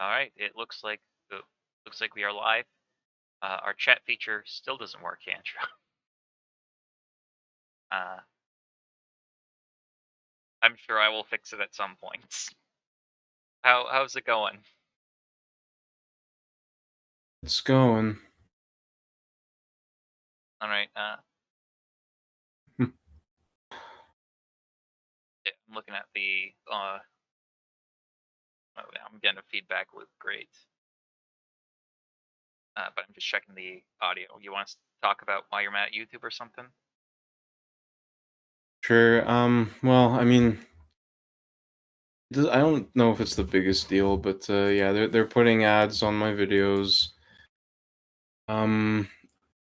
All right, looks like we are live. Our chat feature still doesn't work, Andrew. Uh, I'm sure I will fix it at some point. How's it going? It's going. All right. Hmm. Yeah, I'm looking at the. I'm getting a feedback loop. Great. But I'm just checking the audio. You want us to talk about why you're mad at YouTube or something? Sure. Well, I mean, I don't know if it's the biggest deal, but yeah, they're putting ads on my videos. Um,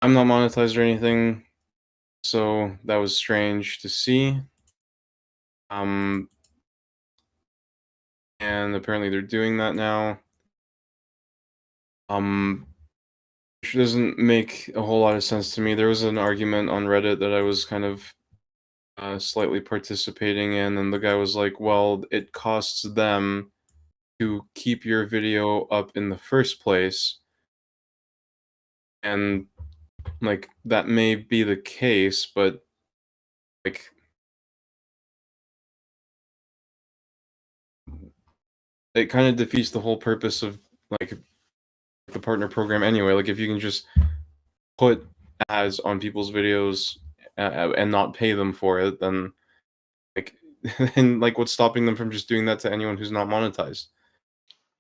I'm not monetized or anything, so that was strange to see. Um, and apparently they're doing that now. Um, which doesn't make a whole lot of sense to me. There was an argument on Reddit that I was kind of slightly participating in, and the guy was like, "Well, it costs them to keep your video up in the first place." And like that may be the case, but like it kind of defeats the whole purpose of like the partner program anyway. Like if you can just put ads on people's videos and not pay them for it, then like and like what's stopping them from just doing that to anyone who's not monetized?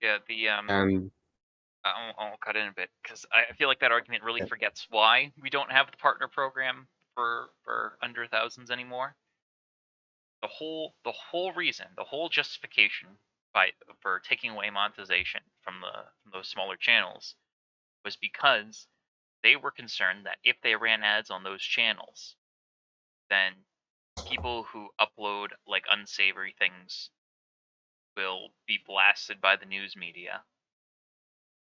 Yeah. The And I'll cut in a bit because I feel like that argument really forgets why we don't have the partner program for under thousands anymore. The whole reason, the whole justification for taking away monetization from those smaller channels was because they were concerned that if they ran ads on those channels, then people who upload like unsavory things will be blasted by the news media,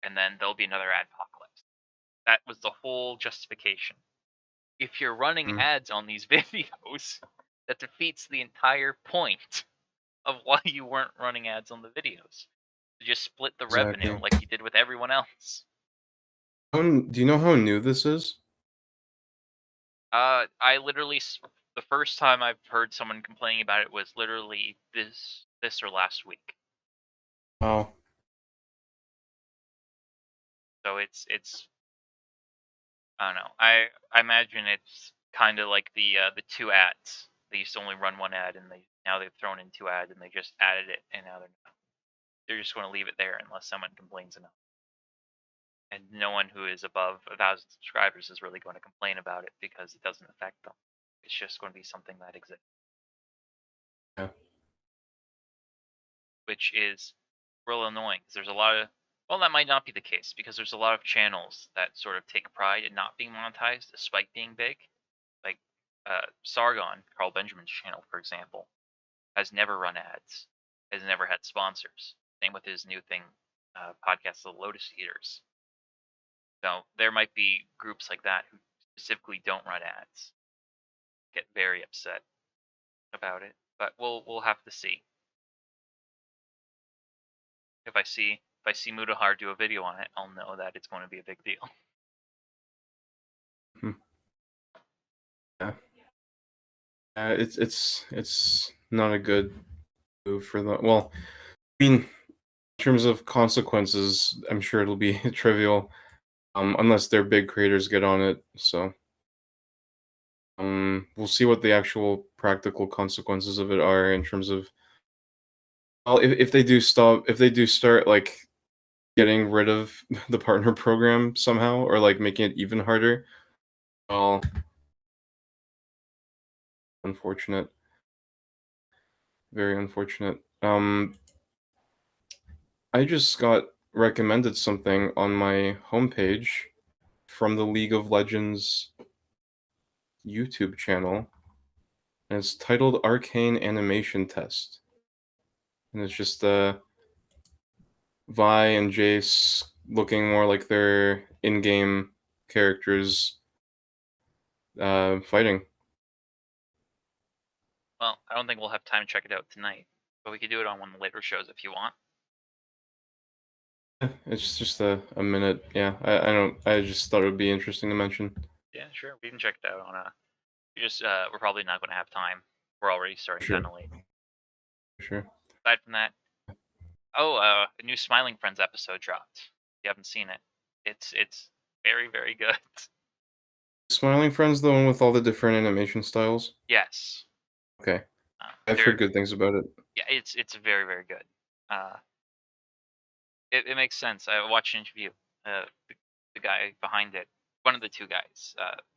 and then there'll be another adpocalypse. That was the whole justification. If you're running mm, ads on these videos, that defeats the entire point of why you weren't running ads on the videos. You just split the revenue exactly. like you did with everyone else. Do you know how new this is? I literally the first time I've heard someone complaining about it was literally this or last week. Oh, So it's I don't know. I imagine it's kind of like the two ads. They used to only run one ad, and now they've thrown in two ads, and they just added it, and now they're just going to leave it there unless someone complains enough. And no one who is above 1,000 subscribers is really going to complain about it because it doesn't affect them. It's just going to be something that exists, yeah. which is real annoying because there's a lot of, well, that might not be the case because there's a lot of channels that sort of take pride in not being monetized despite being big. Like Sargon, Carl Benjamin's channel, for example, has never run ads, has never had sponsors. Same with his new thing, podcast, The Lotus Eaters. So there might be groups like that who specifically don't run ads, get very upset about it. But we'll have to see. If I see Mutahar do a video on it, I'll know that it's going to be a big deal. Hmm. Yeah. It's not a good move for the well. I mean, in terms of consequences, I'm sure it'll be trivial, unless their big creators get on it. So, we'll see what the actual practical consequences of it are in terms of well, if they do if they do start like getting rid of the partner program somehow, or like making it even harder. Well, unfortunate, very unfortunate. I just got recommended something on my homepage from the League of Legends YouTube channel, and it's titled Arcane Animation Test. And it's just Vi and Jace looking more like their in-game characters fighting. Well, I don't think we'll have time to check it out tonight, but we could do it on one of the later shows if you want. It's just a minute. Yeah, I don't. I just thought it would be interesting to mention. Yeah, sure. We can check it out on we just we're probably not going to have time. We're already starting Sure, kind of late. sure. Aside from that, oh, a new Smiling Friends episode dropped. If you haven't seen it, it's very very good. Smiling Friends, the one with all the different animation styles. Yes, Okay, I've heard they're good things about it. yeah, it's very very good. Uh, it makes sense. I watched an interview. The guy behind it, one of the two guys,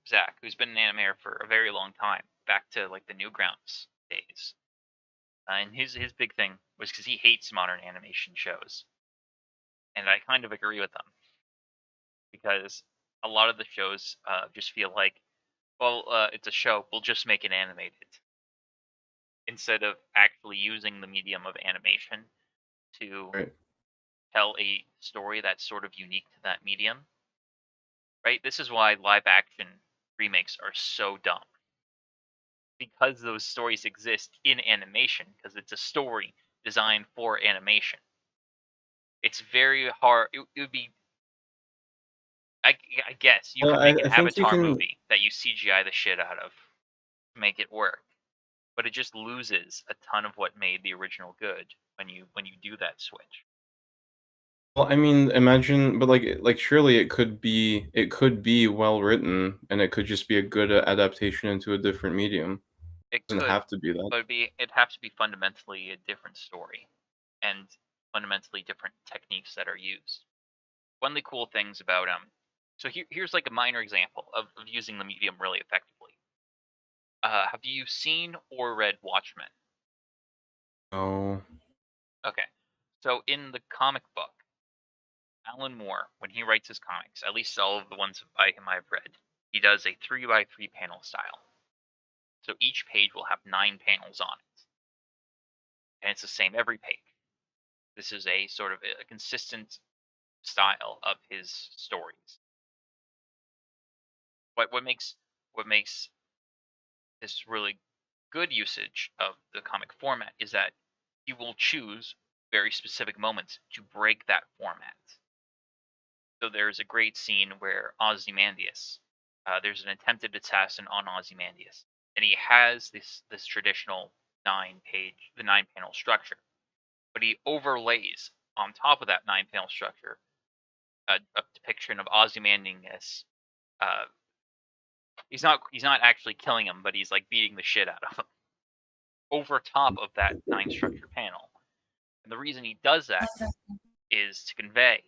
Zach, who's been an animator for a very long time, back to like the Newgrounds days. And his big thing was because he hates modern animation shows, and I kind of agree with him because a lot of the shows just feel like, well, it's a show, we'll just make it animated instead of actually using the medium of animation to Right. tell a story that's sort of unique to that medium. Right? This is why live action remakes are so dumb because those stories exist in animation because it's a story designed for animation. It's very hard. It would be, I guess, you could make an I think you Avatar can. movie that you CGI the shit out of to make it work, but it just loses a ton of what made the original good when you do that switch. Well, I mean, imagine, but surely it could be well written, and it could just be a good adaptation into a different medium. It It doesn't could, have to be that. but it'd have to be fundamentally a different story and fundamentally different techniques that are used. One of the cool things about so here's like a minor example of using the medium really effectively. Have you seen or read Watchmen? Oh, Okay, so in the comic book, Alan Moore, when he writes his comics, at least all of the ones by him I've read, he does a 3 by 3 panel style. So each page will have 9 panels on it, and it's the same every page. This is a sort of a consistent style of his stories. What makes this really good usage of the comic format is that he will choose very specific moments to break that format. So there's a great scene where Ozymandias, there's an attempted assassin on Ozymandias, and he has this traditional 9 panel structure, but he overlays on top of that 9 panel structure a depiction of Ozymandias. Uh, he's not actually killing him, but he's like beating the shit out of him over top of that 9 structure panel. And the reason he does that is to convey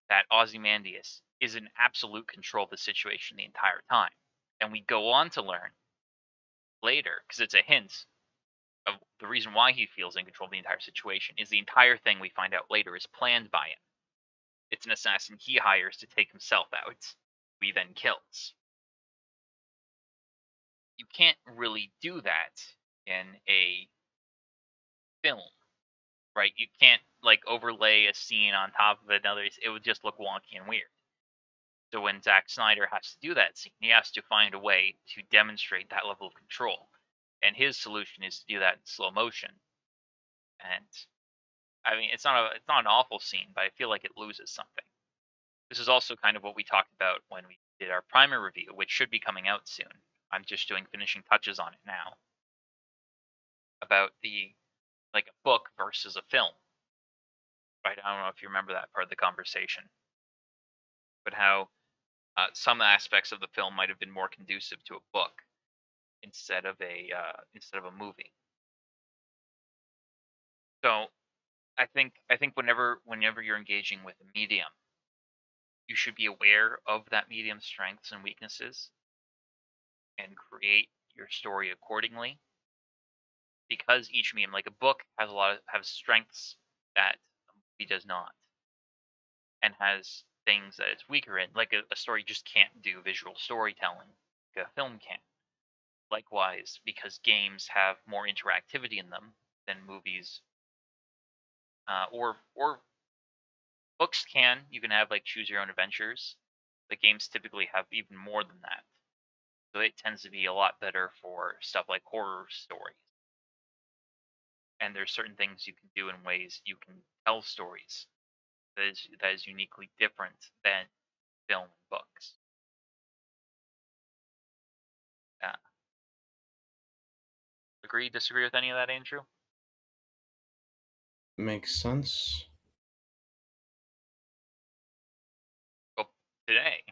that Ozymandias is in absolute control of the situation the entire time. And we go on to learn later, because it's a hint of the reason why he feels in control of the entire situation, is the entire thing we find out later is planned by him. It's an assassin he hires to take himself out, who he then kills. You can't really do that in a film, right? You can't like overlay a scene on top of another. It would just look wonky and weird. So when Zack Snyder has to do that scene, he has to find a way to demonstrate that level of control. And his solution is to do that in slow motion. And I mean, it's not an awful scene, but I feel like it loses something. This is also kind of what we talked about when we did our primer review, which should be coming out soon. I'm just doing finishing touches on it now. About the like a book versus a film. Right? I don't know if you remember that part of the conversation, but how some aspects of the film might have been more conducive to a book instead of a movie. So I think whenever you're engaging with a medium, you should be aware of that medium's strengths and weaknesses and create your story accordingly. Because each medium, like a book, has strengths that a movie does not, and has things that it's weaker in. Like a story just can't do visual storytelling, like a film can. Likewise, because games have more interactivity in them than movies, or books can. You can have like choose your own adventures. The games typically have even more than that. So it tends to be a lot better for stuff like horror stories. And there's certain things you can do in ways you can tell stories that is uniquely different than film and books. Yeah. Agree, disagree with any of that, Andrew? Makes sense. Well, today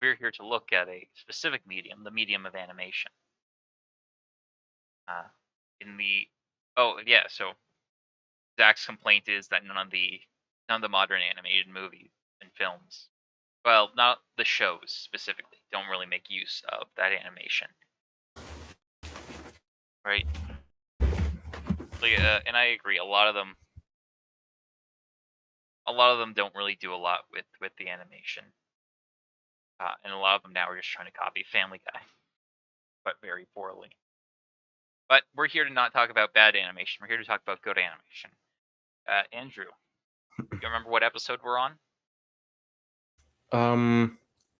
we're here to look at a specific medium, the medium of animation. Uh, in the so Zach's complaint is that none of the modern animated movies and films, well, not the shows specifically, don't really make use of that animation, right? Like, and I agree. A lot of them don't really do a lot with the animation, and a lot of them now are just trying to copy Family Guy, but very poorly. But we're here to not talk about bad animation. We're here to talk about good animation. Andrew, you remember what episode we're on?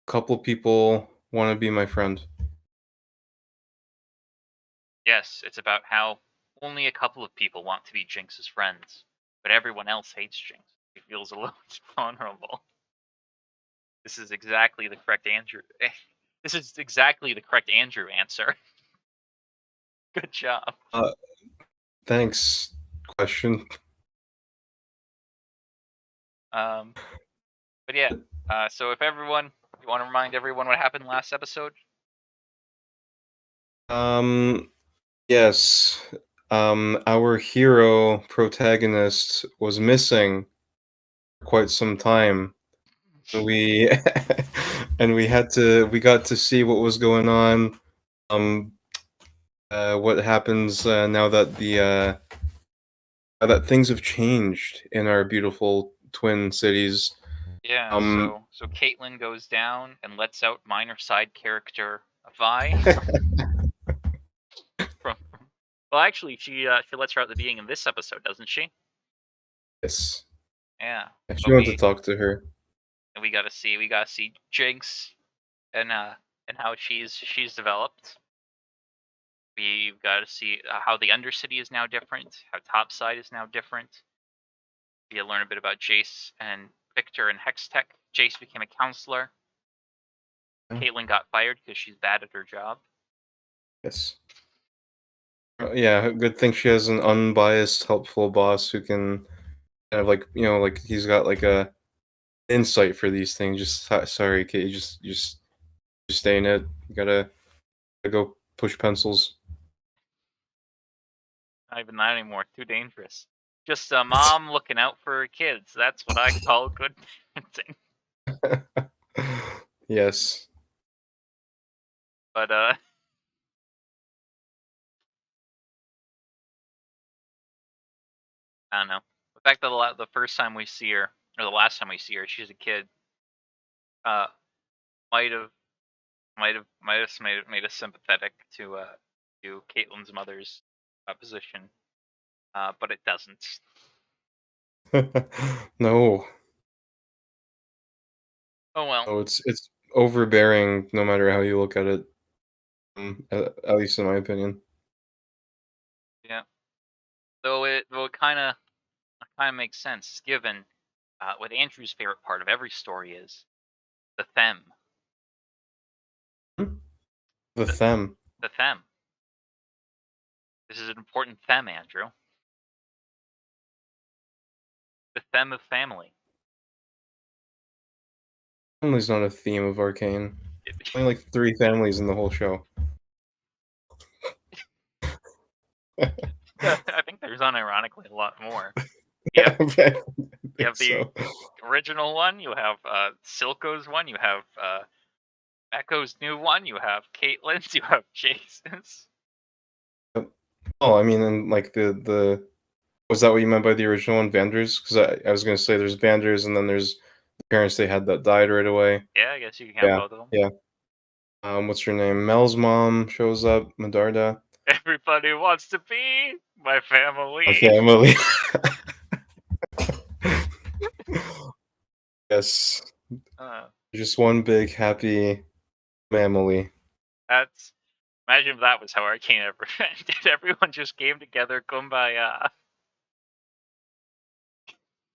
Couple people want to be my friend. Yes, it's about how only a couple of people want to be Jinx's friends, but everyone else hates Jinx. He feels alone and vulnerable. This is exactly the correct Andrew. This is exactly the correct Andrew answer. Good job. Thanks. Question. But yeah. So if you want to remind everyone what happened last episode? Yes. Our hero protagonist was missing for quite some time. We and we got to see what was going on. Um, what happens now that things have changed in our beautiful twin cities. Yeah. Um, So Caitlyn goes down and lets out minor side character Vi. from, well, actually, she lets her out at the beginning of this episode, doesn't she? yes, Yeah. I But actually want to talk to her. we gotta see Jinx and how she's developed. We've got to see how the Undercity is now different, how Topside is now different. We learn a bit about Jace and Victor and Hextech. Jace became a counselor. Yeah. Caitlyn got fired because she's bad at her job. Yes. Yeah, good thing she has an unbiased, helpful boss who can kind of like like he's got like a insight for these things. Just sorry, Kate, you just stay in it. You gotta go push pencils. Not even that anymore. Too dangerous. Just a mom looking out for her kids. That's what I call good parenting. Yes. But I don't know. The fact that the first time we see her, or the last time we see her, she's a kid. Uh, might have made us sympathetic to Caitlyn's mother's position, but it doesn't. No. Oh well. No, it's overbearing no matter how you look at it. At least in my opinion. Yeah. Though it kind of makes sense given what Andrew's favorite part of every story is the them. Hmm? The The, them. the them. This is an important them, Andrew. The them of family. Family's not a theme of Arcane. Only like 3 families in the whole show. I think there's unironically a lot more. You Yeah, have, I you think have the so. original one. You have Silco's one. You have Echo's new one. You have Caitlyn's. You have Jason's. Oh, I mean, and like the was that what you meant by the original one, Vanders? Because I was gonna say there's Vanders, and then there's the parents they had that died right away. Yeah, I guess you can count Yeah, both of them. yeah. What's her name? Mel's mom shows up, Medarda. Everybody wants to be my A family. family. Yes, Uh, just one big happy family. that's imagine if that was how Arcane ever ended. Everyone just came together, kumbaya.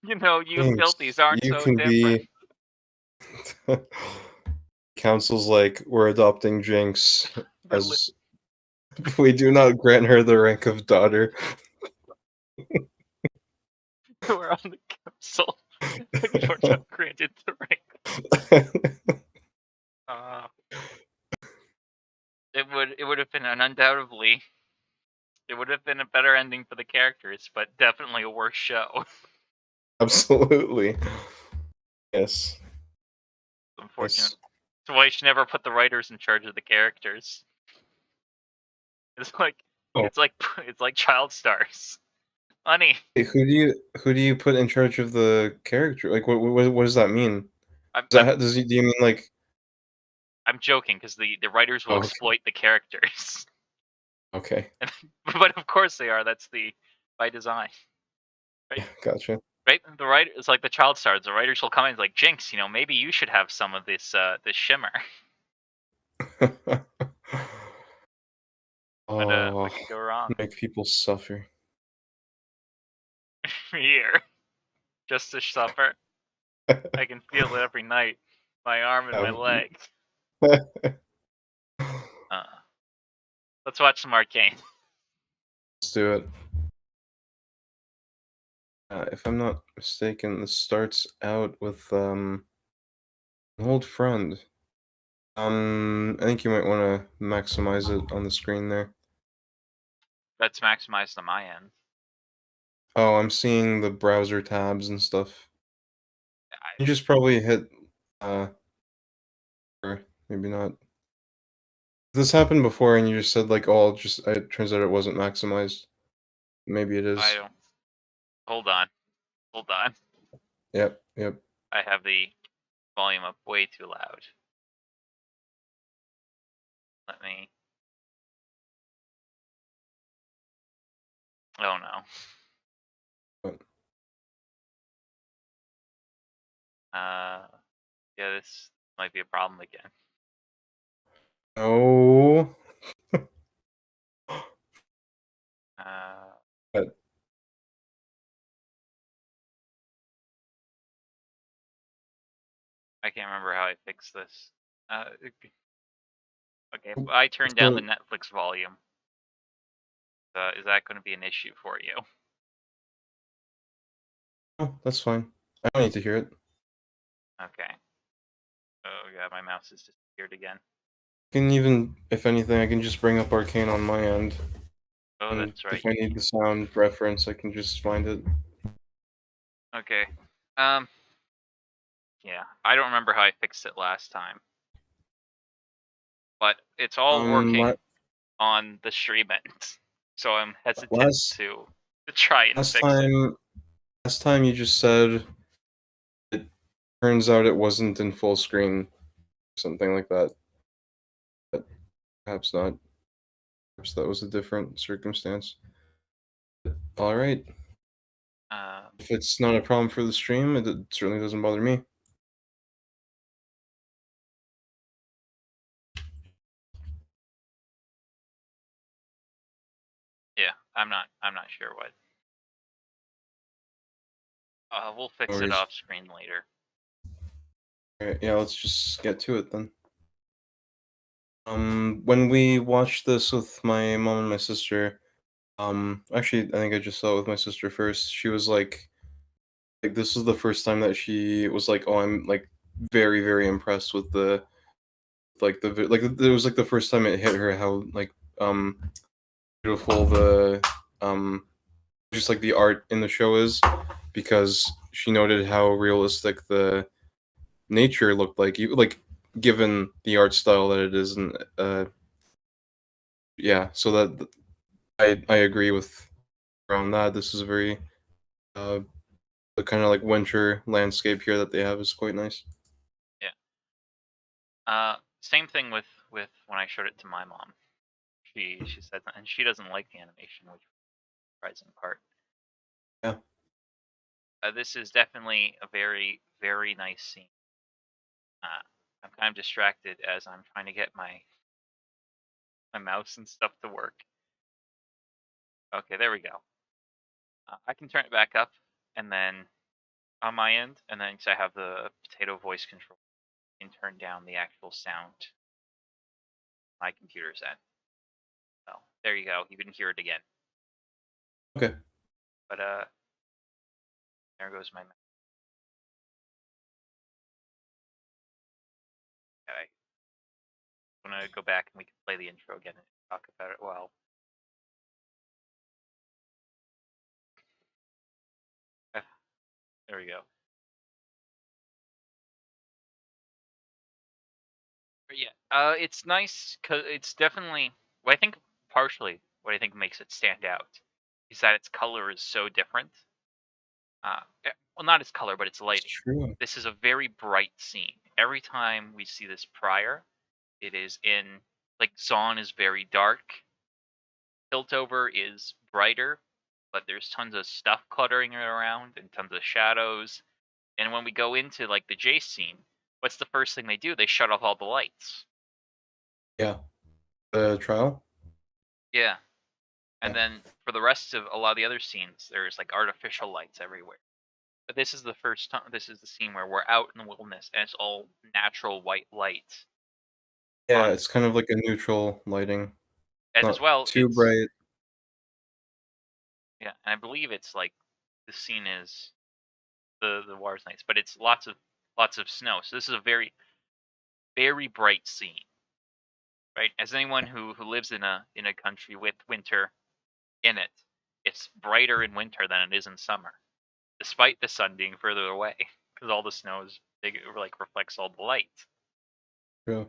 You know, you Thanks. filthies aren't You so can different. be. Council's like, we're adopting Jinx They're li- as we do not grant her the rank of daughter. we're on the council. You're not granted the rank. It would have been it would have been a better ending for the characters, but definitely a worse show. Absolutely. Yes. Unfortunate. Yes. That's why you should never put the writers in charge of the characters. It's like Oh, it's like it's like child stars. Honey, wait, who do you put in charge of the character? Like, what does that mean? I'm Does I'm that do you mean like? I'm joking because the writers will Oh, okay. exploit the characters. Okay. But of course they are. That's the by design, right? Gotcha. Right. The writer it's like the child stars. The writers will come in like Jinx. Maybe you should have some of this shimmer. But Oh, what could go wrong? make people suffer. Here, just to suffer. I can feel it every night. My arm and my Um, leg. Uh, let's watch some Arcane. Let's do it. If I'm not mistaken, this starts out with an old friend. I think you might want to maximize it on the screen there. That's maximized on my end. Oh, I'm seeing the browser tabs and stuff. I, You just probably hit, uh, or maybe not. This happened before, and you just said like, "Oh, it turns out it wasn't maximized." Maybe it I is. don't. Hold on. Hold on. Yep, yep. I have the volume up way too loud. Let me. Oh no. But, Uh, yeah, this might be a problem again. oh, Uh, but I can't remember how I fixed this. Okay, if I turn down the so, Netflix volume, is that going to be an issue for you? oh, that's fine. I don't need to hear it. Okay. Oh yeah, my mouse has disappeared again. Can even, if anything, I can just bring up Arcane on my end, Oh, and that's if right. I need the sound reference, I can just find it. Okay. Um. Yeah, I don't remember how I fixed it last time, but it's all La working on the stream end, so I'm hesitant last to try and last fix it. time last time you just said it turns out it wasn't in full screen, something like that. But perhaps not. Perhaps that was a different circumstance. All right. Um. If it's not a problem for the stream, it certainly doesn't bother me. Yeah, I'm not sure what. We'll No fix it worries. off screen later. All right, yeah, let's just get to it then. When we watched this with my mom and my sister, actually, I think I just saw it with my sister first. She was like this was the first time that she was like, "Oh, I'm like very, very impressed with the like it was like the first time it hit her how like um beautiful the um just like the art in the show is because she noted how realistic the nature looked like like given the art style that it is and yeah, so that I agree with her on that. This is a very uh the kind of like winter landscape here that they have is quite nice. Yeah. Same thing with when I showed it to my mom. She said, and she doesn't like the animation, which is the surprising part. Yeah. This is definitely a very very nice scene. Uh, I'm kind of distracted as I'm trying to get my mouse and stuff to work. Okay, there we go. I can turn it back up, and then on my end, and then I have the potato voice control and turn down the actual sound on my computer's end. So there you go. You can hear it again. Okay. But there goes my. Okay. I'm gonna go back and we can play the intro again and talk about it. Well, there we go. But yeah, it's nice because it's definitely. Well, I think partially what I think makes it stand out is that its color is so different. Well, not its color, but its It's lighting. true. This is a very bright scene. Every time we see this prior, it is in like Zaun is very dark. Piltover is brighter, but there's tons of stuff cluttering around and tons of shadows. And when we go into like the Jace scene, what's the first thing they do? They shut off all the lights. Yeah. The trial? Yeah. And Yeah. then for the rest of a lot of the other scenes, there's like artificial lights everywhere. But this is the first time. This is the scene where we're out in the wilderness and it's all natural white light. Yeah, On it's kind of like a neutral lighting. and as Not well, too it's bright. yeah, and I believe it's like the scene is the water's nice, but it's lots of snow. So this is a very bright scene, right? As anyone who lives in a country with winter in it, it's brighter in winter than it is in summer, despite the sun being further away, because all the snow is big, like reflects all the light. True.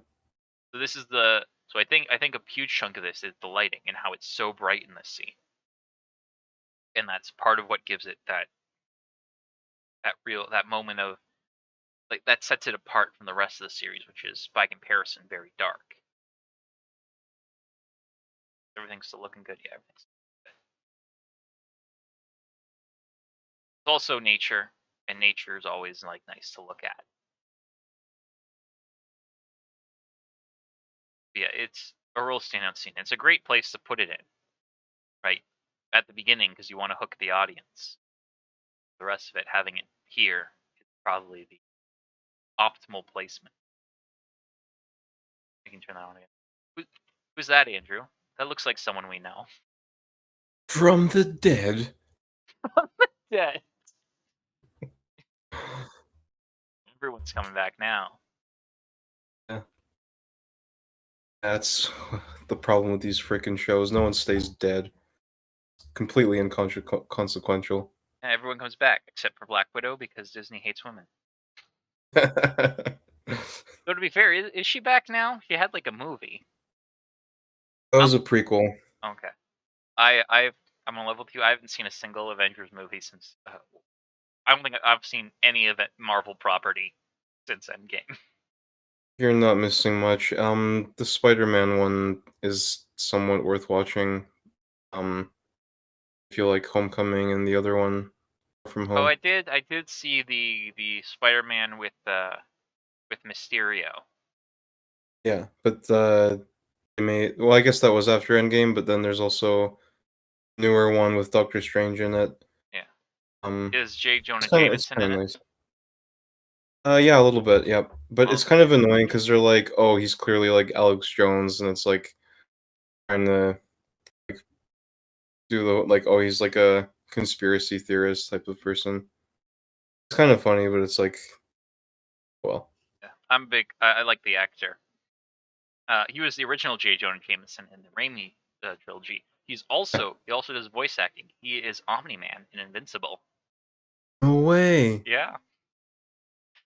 So this is so I think a huge chunk of this is the lighting and how it's so bright in this scene, and that's part of what gives it that moment of like that sets it apart from the rest of the series, which is by comparison very dark. Everything's still looking good, yeah. Everything's good. It's also nature, and nature is always like nice to look at. But yeah, it's a real standout scene. It's a great place to put it in, right? At the beginning, because you want to hook the audience. The rest of it, having it here, is probably the optimal placement. You can turn that on again. Who, who's that, Andrew? That looks like someone we know. From the dead? Yeah. Everyone's coming back now. Yeah. That's the problem with these freaking shows. No one stays dead. Completely inconsequential. And everyone comes back, except for Black Widow, because Disney hates women. That Though to be fair, is she back now? She had like a movie. was a prequel. Okay. I'm on level 2. I haven't seen a single Avengers movie since. I don't think I've seen any of it Marvel property since Endgame. You're not missing much. The Spider-Man one is somewhat worth watching. If you like Homecoming and the other one, From Oh, Home. I did see the Spider-Man with Mysterio. Yeah, but they made well, I guess that was after Endgame, but then there's also newer one with Doctor Strange in it. Yeah. Um, Is J. Jonah it's Jameson kind in of it? nice. Yeah, a little bit, yep. But Well, it's kind of annoying because they're like, "Oh, he's clearly like Alex Jones," and it's like trying to like do the like, "Oh, he's like a conspiracy theorist type of person." It's kind of funny, but it's like, well, yeah. I'm big. I like the actor. He was the original J. Jonah Jameson in the Raimi trilogy. He also does voice acting. He is Omni Man in Invincible. no way. Yeah.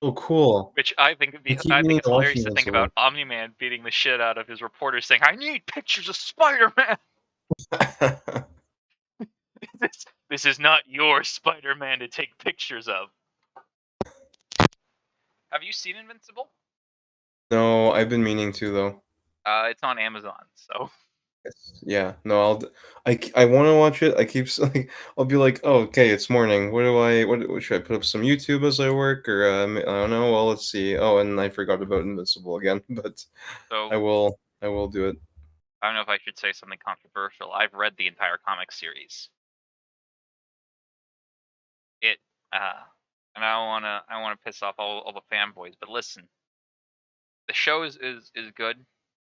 Oh, cool. Which I think I keep I think meaning it's to watch hilarious to think Invincible. about Omni Man beating the shit out of his reporters, saying, "I need pictures of Spider Man. This is not your Spider Man to take pictures of." Have you seen Invincible? No, I've been meaning to though. It's on Amazon, so Yes. Yeah. No, I want to watch it. I keep like I'll be like, oh, okay, it's morning. What should I put up some YouTube as I work or I don't know. Well, let's see. Oh, and I forgot about Invincible again, but so I will do it. I don't know if I should say something controversial. I've read the entire comic series. It uh and I wanna piss off all the fanboys, but listen, the show is good.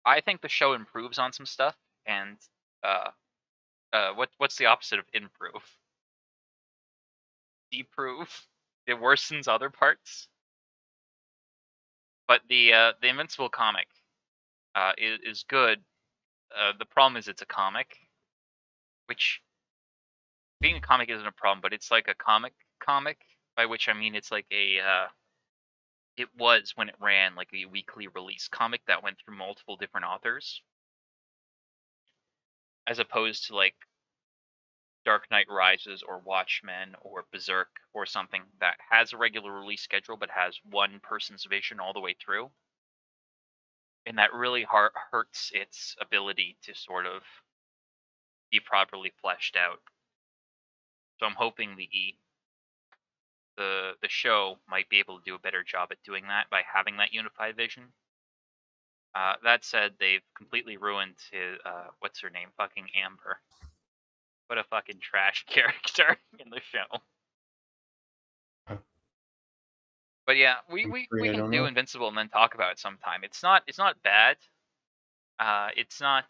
I think the show improves on some stuff, and uh what's the opposite of improve? Deprove. It worsens other parts. But the Invincible comic is good. The problem is it's a comic, which being a comic isn't a problem, but it's like a comic, by which I mean it's like it was when it ran like a weekly release comic that went through multiple different authors, as opposed to like Dark Knight Rises or Watchmen or Berserk or something that has a regular release schedule but has one person's vision all the way through. And that really hurts its ability to sort of be properly fleshed out. So I'm hoping the show might be able to do a better job at doing that by having that unified vision. That said, they've completely ruined his what's her name? Fucking Amber. What a fucking trash character in the show. Huh. But yeah, I'm we afraid I can don't do know. Invincible and then talk about it sometime. It's not bad. It's not.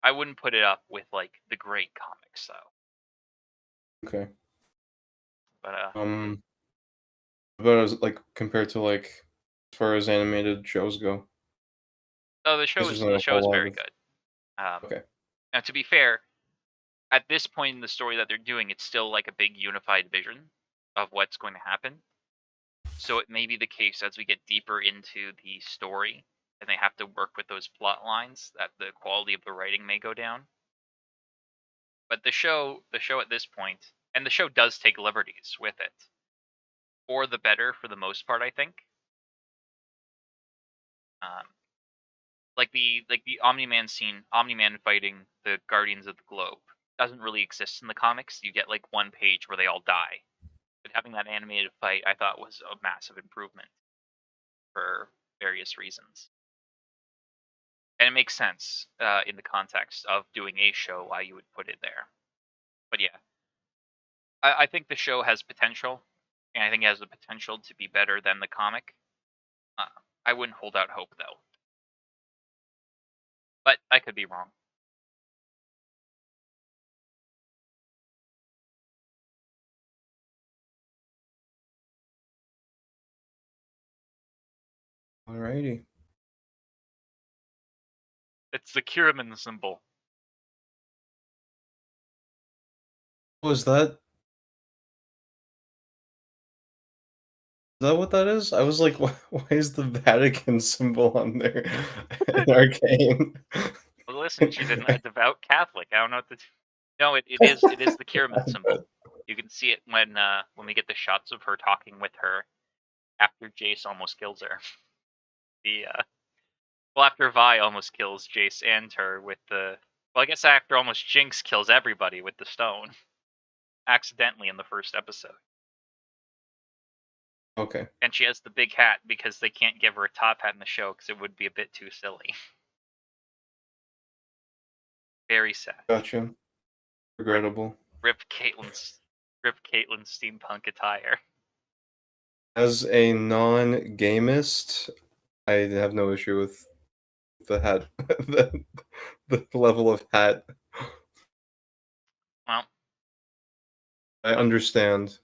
I wouldn't put it up with like the great comics though. Okay. But About as like compared to like as far as animated shows go, oh, I guess there's not the a show whole is lot very of. good. Okay. Now to be fair, at this point in the story that they're doing, it's still like a big unified vision of what's going to happen. So it may be the case as we get deeper into the story and they have to work with those plot lines that the quality of the writing may go down. But the show at this point, and the show does take liberties with it, for the better for the most part, I think. Um, like the Omni-Man scene, Omni-Man fighting the Guardians of the Globe doesn't really exist in the comics. You get like one page where they all die. But having that animated fight, I thought was a massive improvement for various reasons. And it makes sense in the context of doing a show why you would put it there. But yeah, I think the show has potential, and I think it has the potential to be better than the comic. Uh, I wouldn't hold out hope though, but I could be wrong. Alrighty. It's the Kiriman symbol. Was that? Is that what that is? I was like, why is the Vatican symbol on there in Arcane? Well, listen, she's a devout Catholic. I don't know what to. No, it is the Kiriman symbol. You can see it when we get the shots of her talking with her after Jace almost kills her. The well, after Vi almost kills Jace and her with the. Well, I guess after almost Jinx kills everybody with the stone, accidentally in the first episode. Okay. And she has the big hat because they can't give her a top hat in the show because it would be a bit too silly. Very sad. Gotcha. Rip, Regrettable. rip Caitlyn's steampunk attire. As a non-gamist, I have no issue with the hat, the level of hat. Well, I understand.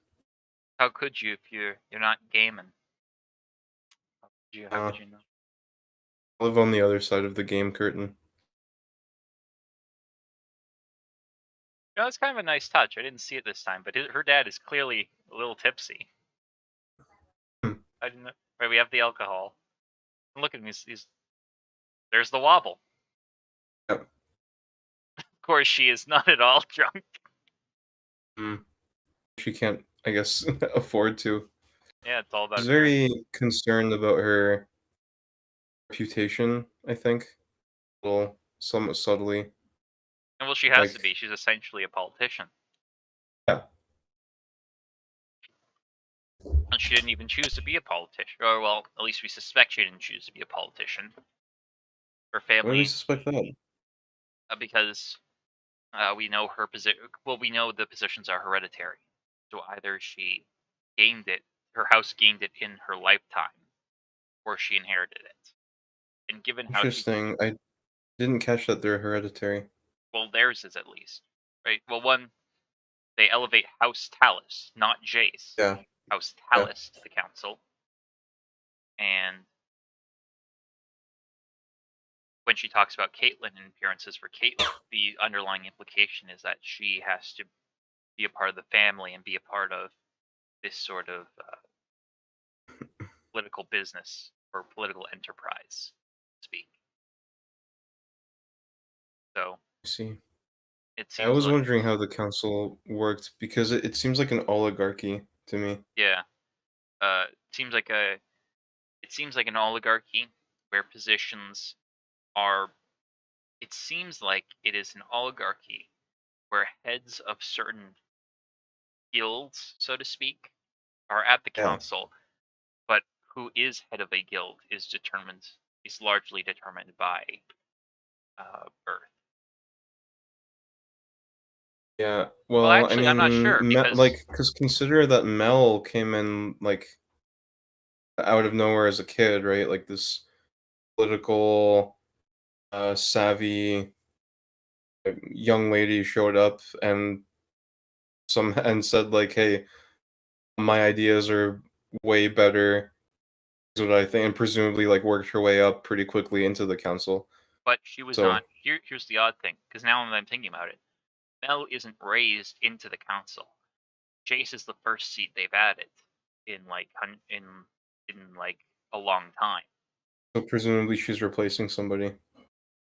how could you if you're not gaming? How Uh, could you know? I live on the other side of the game curtain. You know, it's kind of a nice touch. I didn't see it this time, but her dad is clearly a little tipsy. Hmm. I didn't know. Right, we have the alcohol. And look at him. There's the wobble. Yep. Of course, she is not at all drunk. Mm. She can't, I guess, afford to. Yeah, it's all about She's appearance. very concerned about her reputation, I think. Well, somewhat subtly. And well, she has to Like, be. She's essentially a politician. yeah. And she didn't even choose to be a politician. Or, well, at least we suspect she didn't choose to be a politician. Her Why do we family, suspect that? because we know her position. Well, we know the positions are hereditary. So either she gained it. Her house gained it in her lifetime, or she inherited it. And given how she, Interesting. I didn't catch that they're hereditary. well, theirs is at least, right? Well, one, they elevate House Talus, not Jace, Yeah. House Yeah. Talus to the council. And when she talks about Caitlyn and appearances for Caitlyn, the underlying implication is that she has to be a part of the family and be a part of this sort of political business or political enterprise, speak. So I see. it I seems was like, wondering how the council worked because it seems like an oligarchy to me. yeah, seems like a it seems like an oligarchy where positions are. It seems like it is an oligarchy where heads of certain guilds, so to speak, are at the Yeah. council, but who is head of a guild is largely determined by birth. Yeah. Well, Well, I actually, I'm not mean, sure because like, because consider that Mel came in like out of nowhere as a kid, right? Like this political, savvy young lady showed up and and said like, "Hey, my ideas are way better." Is what I think, and presumably like worked her way up pretty quickly into the council. but she was So not. Here's the odd thing, because now that I'm thinking about it, Mel isn't raised into the council. Jace is the first seat they've added in like in like a long time, so presumably she's replacing somebody.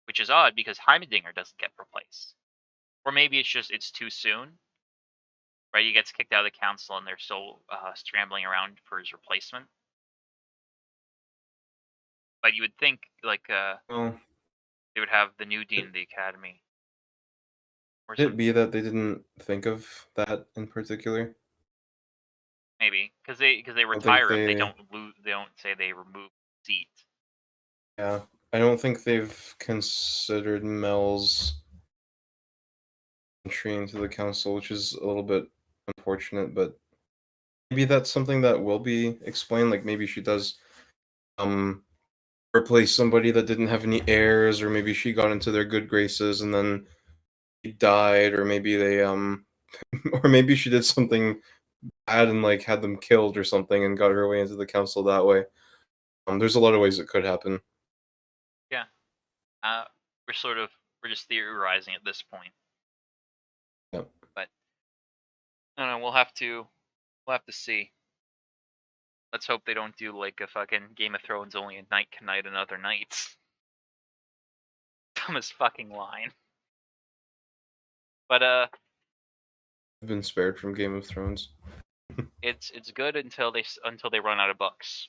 which is odd because Heimerdinger doesn't get replaced, or maybe it's just it's too soon. Right, he gets kicked out of the council, and they're still scrambling around for his replacement. But you would think like Well, they would have the new dean of the academy or could it something. be that they didn't think of that in particular? Maybe because they I don't think retire him, they. they don't say they remove the seat. Yeah, I don't think they've considered Mel's entry into the council, which is a little bit unfortunate. But maybe that's something that will be explained. Like maybe she does um replace somebody that didn't have any heirs, or maybe she got into their good graces and then he died, or maybe they or maybe she did something bad and like had them killed or something and got her way into the council that way. There's a lot of ways it could happen. Yeah, uh, we're just theorizing at this point, Yep. but I don't know. We'll have to see. Let's hope they don't do like a fucking Game of Thrones only a night can night and other nights. Dumbest fucking line. But I've been spared from Game of Thrones. it's good until they run out of books,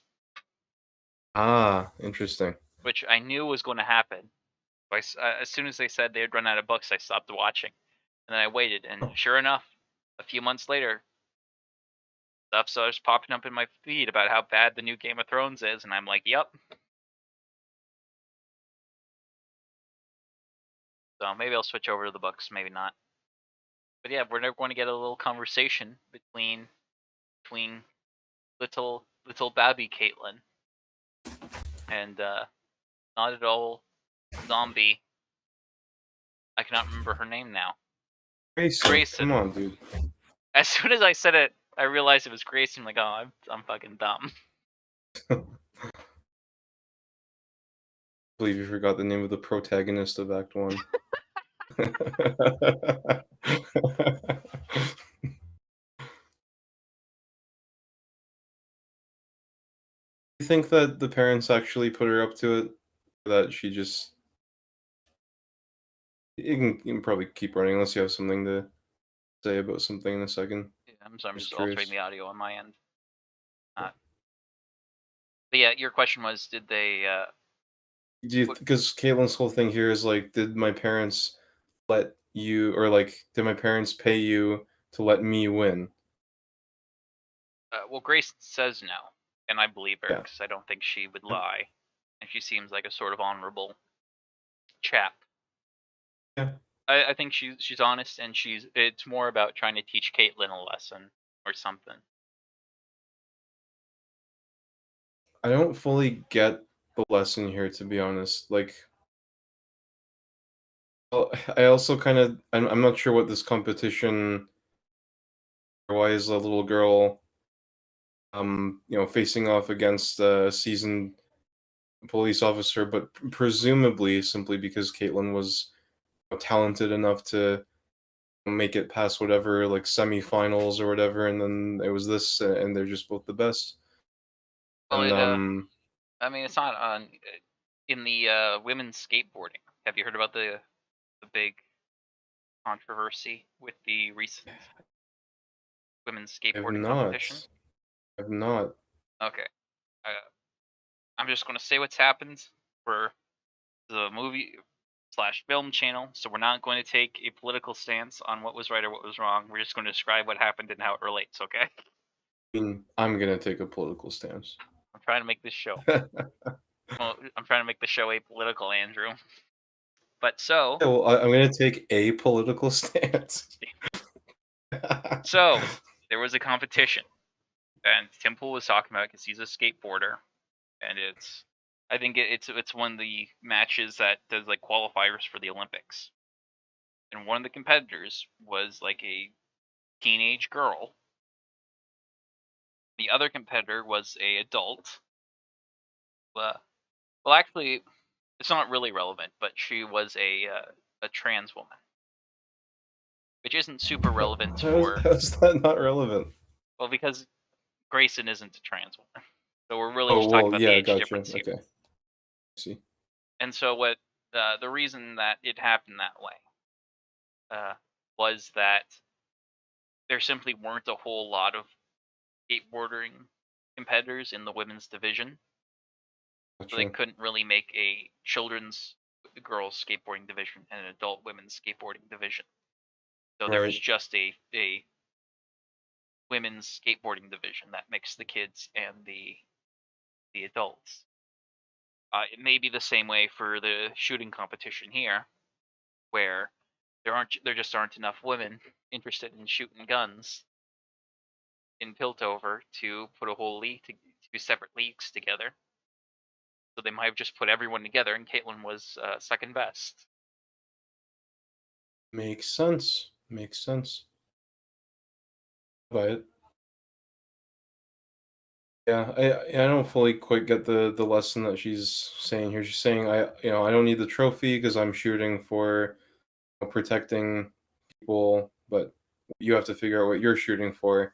Ah, interesting. which I knew was going to happen. As soon as they said they had run out of books, I stopped watching, and then I waited, and sure enough, a few months later, stuff starts popping up in my feed about how bad the new Game of Thrones is, and I'm like, yep. So maybe I'll switch over to the books, maybe not. But yeah, we're never going to get a little conversation between little Babby Caitlin and not at all zombie. I cannot remember her name now. Grayson, come Grayson. on, dude. As soon as I said it, I realized it was Grayson. I'm like, oh, I'm fucking dumb. I believe you forgot the name of the protagonist of Act One. You think that the parents actually put her up to it? That she just you can probably keep running unless you have something to say about something in a second. Yeah, I'm Just just altering curious. the audio on my end. Uh, but yeah, your question was, did they? Do you What, because Caitlin's whole thing here is like, did my parents let you, or like, did my parents pay you to let me win? well, Grayson says no, and I believe her Yeah. because I don't think she would lie, and she seems like a sort of honorable chap. Yeah. I think she's honest, and it's more about trying to teach Caitlin a lesson or something. I don't fully get the lesson here, to be honest. Like, well, I also kind of I'm not sure what this competition. Why is a little girl, facing off against a seasoned police officer, but presumably simply because Caitlyn was talented enough to make it past whatever like semifinals or whatever, and then it was this, and they're just both the best. Well, And I mean, it's not on in the women's skateboarding. Have you heard about the big controversy with the recent women's I've skateboarding competition? not, I've not. Okay, uh, I'm just going to say what's happened for the movie slash film channel. So we're not going to take a political stance on what was right or what was wrong. We're just going to describe what happened and how it relates. Okay? I mean, I'm gonna take a political stance. I'm trying to make this show. Well, I'm trying to make the show apolitical, Andrew. But Yeah, well, I'm gonna take a political stance. so there was a competition, and Temple was talking about because he's a skateboarder, and I think it's one of the matches that does like qualifiers for the Olympics. And one of the competitors was like a teenage girl. The other competitor was a adult. Well, actually, it's not really relevant, but she was a trans woman, which isn't super relevant for How's that not relevant? well because Grayson isn't a trans woman, so we're really Oh just talking well, about the yeah, age gotcha. difference here. Okay, see. And so what the reason that it happened that way uh, was that there simply weren't a whole lot of skateboarding competitors in the women's division, so they Gotcha. couldn't really make a children's girls skateboarding division and an adult women's skateboarding division. So there was Right. just a women's skateboarding division that mixed the kids and the adults. It may be the same way for the shooting competition here, where there just aren't enough women interested in shooting guns in Piltover to put a whole league to two separate leagues together. So they might have just put everyone together, and Caitlyn was second best. Makes sense. Makes sense. But yeah, I don't fully quite get the lesson that she's saying here. She's saying I don't need the trophy because I'm shooting for protecting people, but you have to figure out what you're shooting for.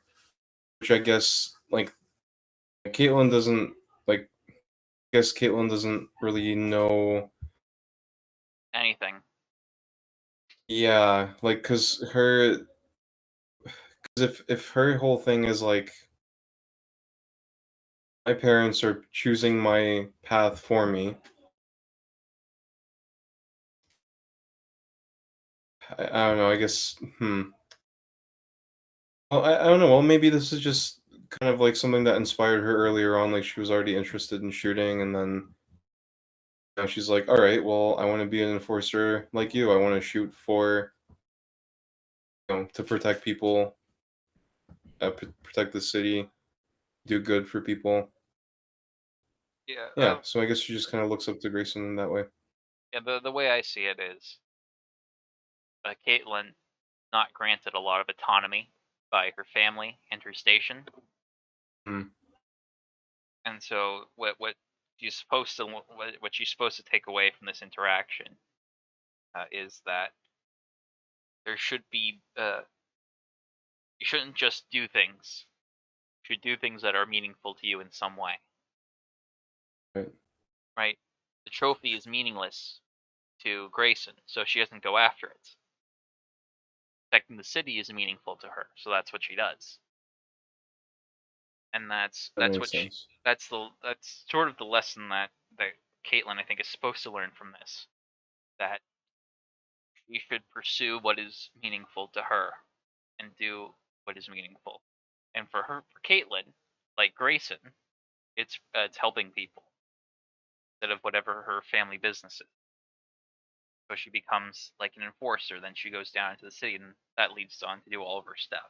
Which I guess like Caitlyn doesn't like. I guess Caitlyn doesn't really know. Anything. Yeah, like if her whole thing is like my parents are choosing my path for me. I don't know. I guess. Well, I don't know. Well, maybe this is just kind of like something that inspired her earlier on. Like she was already interested in shooting, and then she's like, "All right, well, I want to be an enforcer like you. I want to shoot for to protect people, protect the city, do good for people." Yeah. Yeah. So I guess she just kind of looks up to Grayson in that way. Yeah. The way I see it is, Caitlyn not granted a lot of autonomy by her family and her station, Hmm. and so what she's supposed to what she's supposed to take away from this interaction is that there should be you shouldn't just do things. You should do things that are meaningful to you in some way, Right. right? The trophy is meaningless to Grayson, so she doesn't go after it. Protecting the city is meaningful to her, so that's what she does. And That makes sense. that's sort of the lesson that Caitlyn I think is supposed to learn from this. That she should pursue what is meaningful to her and do what is meaningful. And for Caitlyn, like Grayson, it's helping people instead of whatever her family business is. So she becomes like an enforcer. Then she goes down into the city, and that leads on to do all of her stuff.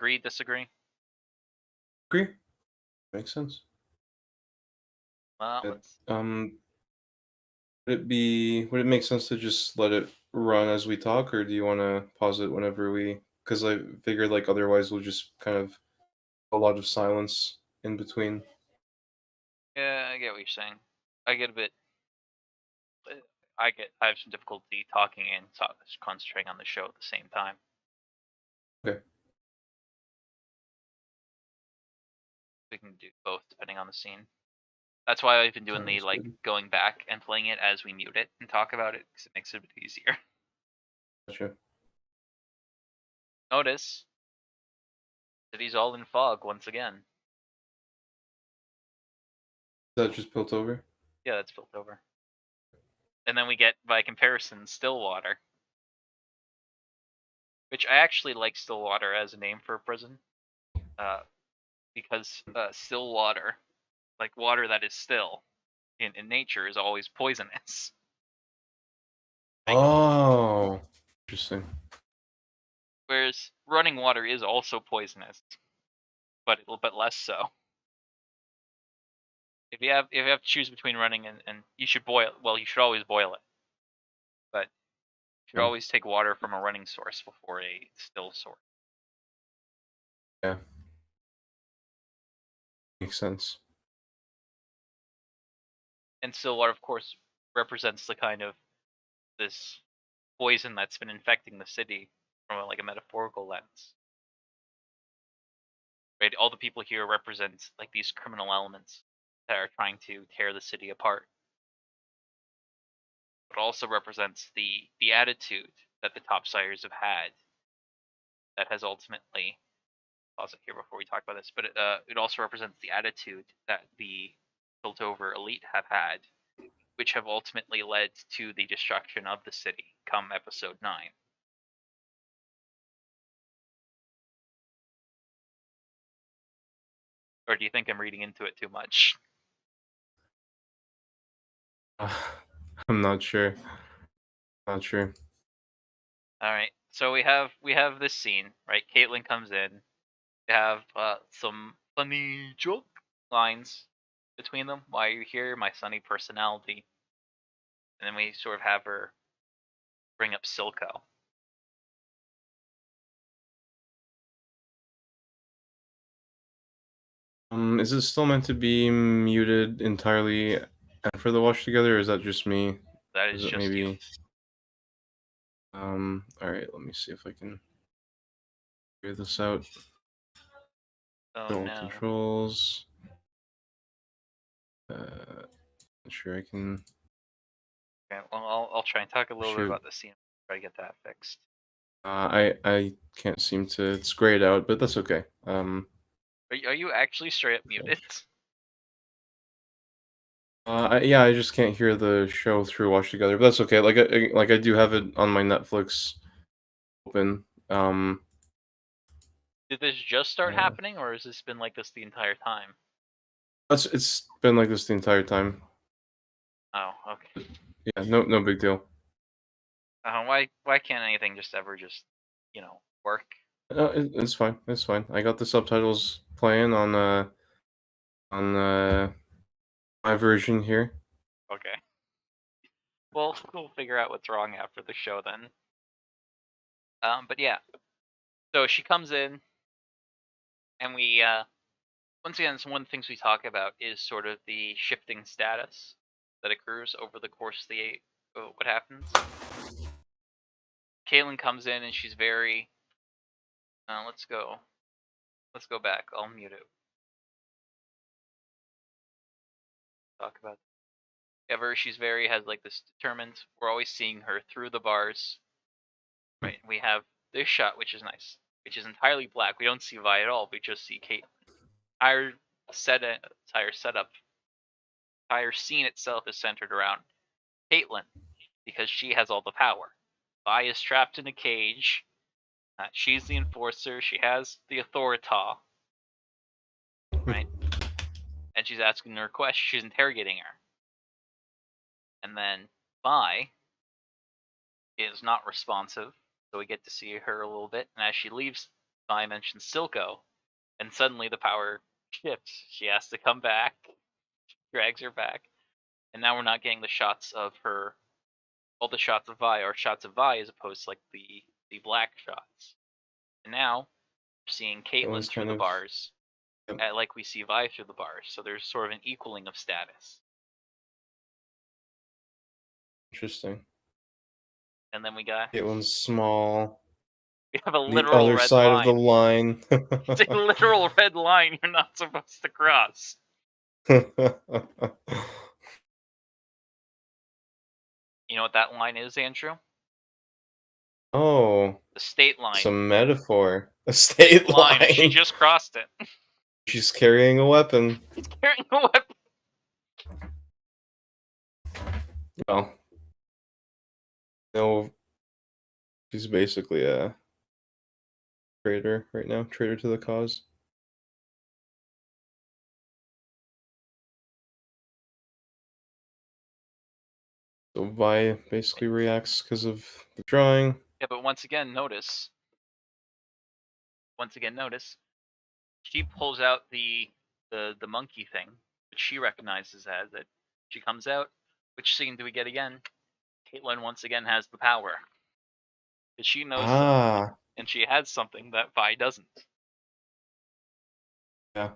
Agree, disagree? Agree. Makes sense. Well, Uh, let's. would it make sense to just let it run as we talk, or do you want to pause it whenever we? Because I figured like otherwise we'll just kind of a lot of silence in between. Yeah, I get what you're saying. I get a bit. I have some difficulty talking and concentrating on the show at the same time. Okay. We can do both depending on the scene. That's why I've been doing the Sounds like good. going back and playing it as we mute it and talk about it because it makes it a bit easier. Gotcha. Notice city's all in fog once again. Is that just built over? Yeah, that's built over. And then we get, by comparison, Stillwater. Which I actually like Stillwater as a name for a prison. Because still water, like water that is still in nature, is always poisonous. Right? Oh, interesting. Whereas running water is also poisonous, but less so. If you have to choose between running and you should boil, well, you should always boil it, but you should Yeah. always take water from a running source before a still source. Yeah. Makes sense. And still water, of course, represents the kind of this poison that's been infecting the city from like a metaphorical lens. Right? All the people here represent like these criminal elements that are trying to tear the city apart. But also represents the attitude that the topsiders have had that has ultimately, pause it here before we talk about this, but it also represents the attitude that the built over elite have had, which have ultimately led to the destruction of the city come episode 9. Or do you think I'm reading into it too much? I'm not sure. Not sure. All right. So we have this scene, right? Caitlyn comes in. We have some funny joke lines between them. Why are you here? My sunny personality. And then we sort of have her bring up Silco. Is it still meant to be muted entirely for the watch together, or is that just me? That is Is it just you. maybe? All right. Let me see if I can figure this out. Oh All no. controls. Not sure I can. Okay, well, I'll try and talk a little bit Shoot. about the scene. Try to get that fixed. I can't seem to. It's grayed out, but that's okay. Are you actually straight up muted? Yeah, I just can't hear the show through Watch Together, but that's okay. Like I do have it on my Netflix open. Did this just start Uh, happening, or has this been like this the entire time? it's been like this the entire time. Oh, okay. Yeah, no big deal. Why can't anything just ever just work? It's fine. It's fine. I got the subtitles playing on my version here. Okay. Well, we'll figure out what's wrong after the show then. But yeah. So she comes in, and we once again, so one of the things we talk about is sort of the shifting status that occurs over the course of the what happens. Kaylin comes in and she's very. Let's go. Let's go back. I'll mute it. Talk about. Ever she's very has like this determined. We're always seeing her through the bars. Right. We have this shot, which is nice, which is entirely black. We don't see Vi at all. We just see Kate. Entire entire setup, entire scene itself is centered around Caitlyn because she has all the power. Vi is trapped in a cage. She's the enforcer. She has the authorita, right? And she's asking her questions. She's interrogating her. And then Vi is not responsive, so we get to see her a little bit. And as she leaves Vi mentions Silco, and suddenly the power shifts. She has to come back, drags her back, and now we're not getting the shots of her. All the shots of Vi are shots of Vi as opposed to like the black shots. And now we're seeing Caitlyn Caitlin's through kind the of bars, yep, like we see Vi through the bars. So there's sort of an equaling of status. interesting. And then we Caitlin's small. have a The literal other red side of the line. line. It's a literal red line you're not supposed to cross. You know what that line is, Andrew? Oh, The state it's line. a metaphor. A state Line, and she line. just crossed it. She's carrying a weapon. She's carrying a weapon. Well, no, she's basically a traitor right now. Traitor to the cause. So Vi basically reacts because of the drawing. Yeah, but once again, notice. She pulls out the monkey thing, which she recognizes as it. She comes out. Which scene do we get again? Caitlyn once again has the power. Because she knows something, Ah, and she has something that Vi doesn't. yeah.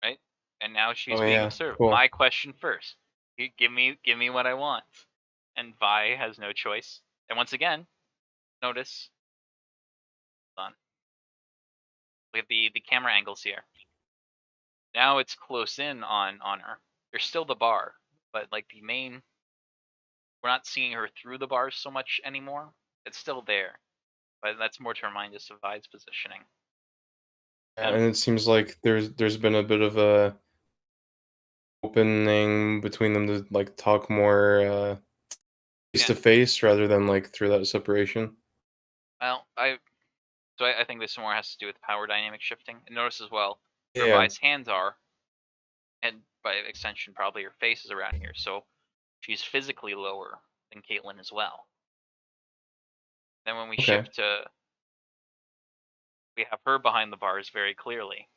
Right? And now she's Oh being yeah. observed. Cool. My question first. Give me what I want. And Vi has no choice. And once again, notice. Hold on. Look at the camera angles here. Now it's close in on her. There's still the bar, but like the main, we're not seeing her through the bars so much anymore. It's still there, but that's more to remind us of Vi's positioning. Yeah, and it seems like there's been a bit of a opening between them to like talk more face to face rather than like through that separation. Well, I think this more has to do with power dynamic shifting. And notice as well where Yeah. Vi's hands are, and by extension probably her face is around here. So she's physically lower than Caitlyn as well. Then when we Okay. shift to, we have her behind the bars very clearly.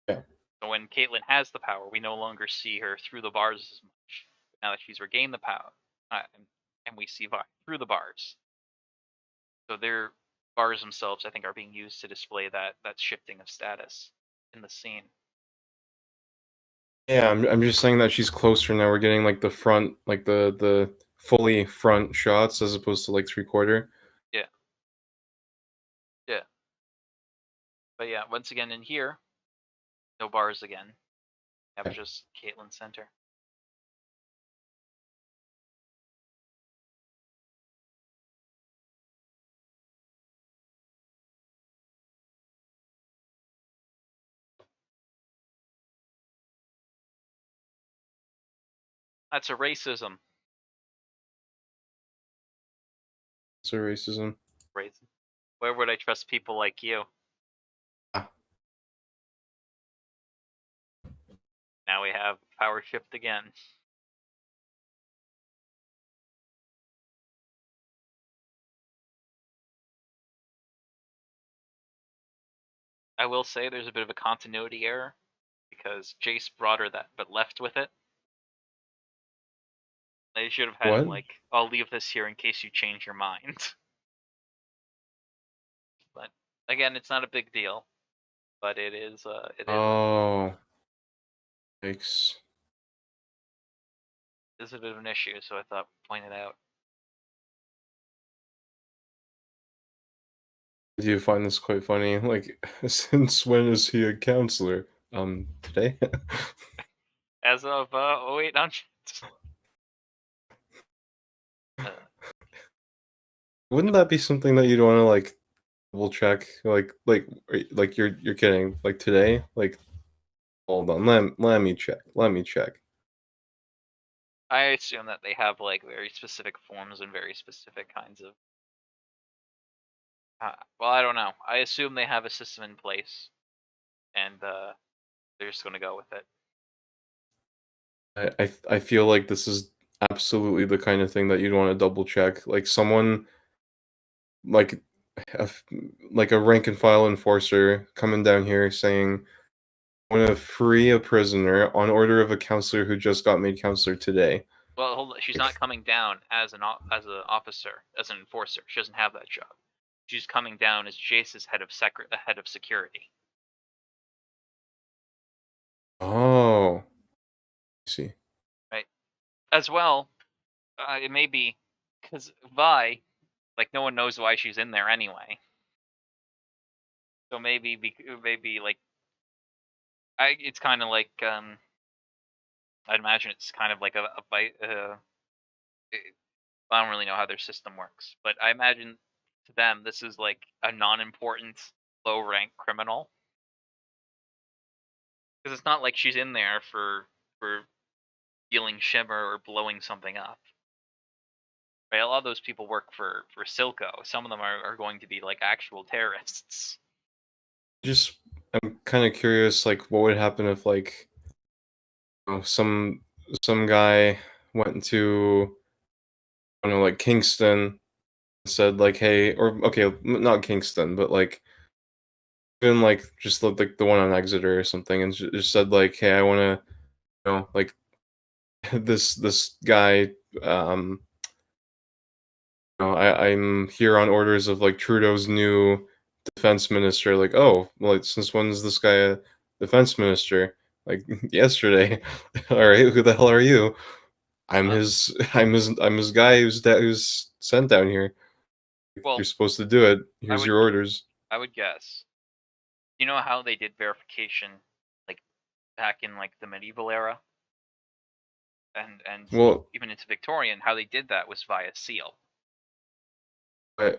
Yeah. So when Caitlyn has the power, we no longer see her through the bars as much. Now that she's regained the power, and we see Vi through the bars. So their bars themselves, I think, are being used to display that shifting of status in the scene. Yeah, I'm just saying that she's closer now. We're getting like the front, like the fully front shots as opposed to like 3/4. Yeah. Yeah. But yeah, once again in here, no bars again. We have just Caitlyn center. That's a racism. So racism. Racism. Where would I trust people like you? Ah. Now we have power shift again. I will say there's a bit of a continuity error because Jace brought her that, but left with it. They should have had What? him like, I'll leave this here in case you change your mind. But again, it's not a big deal. But it is. Oh. Yikes. Is a bit of an issue, so I thought point it out. Do you find this quite funny? Like, since when is he a counselor? Today? As of 0800. Wouldn't that be something that you'd want to like double check? Like you're kidding? Like today? Like, hold on, let me check. Let me check. I assume that they have like very specific forms and very specific kinds of. Well, I don't know. I assume they have a system in place, and they're just gonna go with it. I feel like this is absolutely the kind of thing that you'd want to double check. Like someone like a, f- like a rank and file enforcer coming down here saying, "I want to free a prisoner on order of a counselor who just got made counselor today." Well, hold on. She's not Like, coming down as an officer, as an enforcer. She doesn't have that job. She's coming down as Jace's head of security. oh, I see. Right. As well, it may be because Vi, like, no one knows why she's in there anyway. So maybe like it's kind of like I'd imagine it's kind of like a bite. I don't really know how their system works, but I imagine to them this is like a non-important, low-rank criminal because it's not like she's in there for dealing shimmer or blowing something up. Right? A lot of those people work for Silco. Some of them are going to be like actual terrorists. Just I'm kind of curious, like, what would happen if like some guy went to, I don't know, like Kingston and said like, "Hey," or okay, not Kingston, but like even like just like the one on Exeter or something, and just said like, "Hey, I want to, like this guy, um, I'm here on orders of like Trudeau's new defense minister." Like, oh, well, like, since when's this guy a defense minister? Like yesterday. All right, who the hell are you? Uh, I'm his guy who's sent down here. You're well, supposed to do it. I Here's would your orders. I would guess. You know how they did verification, like back in like the medieval era, and Well, even into Victorian, how they did that was via seal.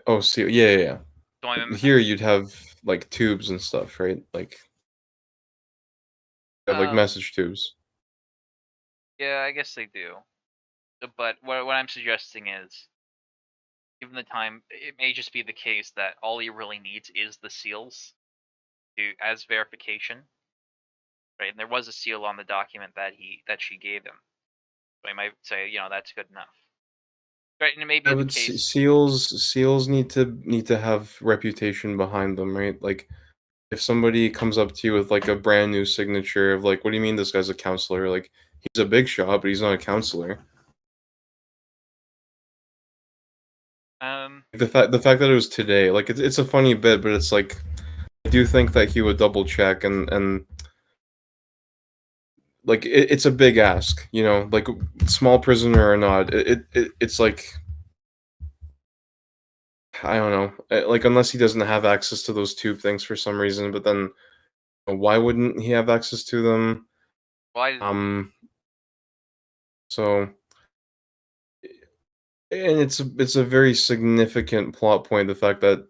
oh, see, yeah, yeah, So I'm yeah. Here you'd have like tubes and stuff, right? Like have like um message tubes. yeah, I guess they do. But what I'm suggesting is, given the time, it may just be the case that all he really needs is the seals to as verification, right? And there was a seal on the document that she gave him, so he might say, that's good enough, right? And it may be Yeah, the but case. seals need to have reputation behind them, right? Like if somebody comes up to you with like a brand new signature of like, what do you mean this guy's a counselor? Like he's a big shot, but he's not a counselor. Um, The fact that it was today, like it's a funny bit, but it's like I do think that he would double check and like it's a big ask, like small prisoner or not. It's like I don't know, like unless he doesn't have access to those tube things for some reason, but then why wouldn't he have access to them? why? Um, so and it's a very significant plot point, the fact that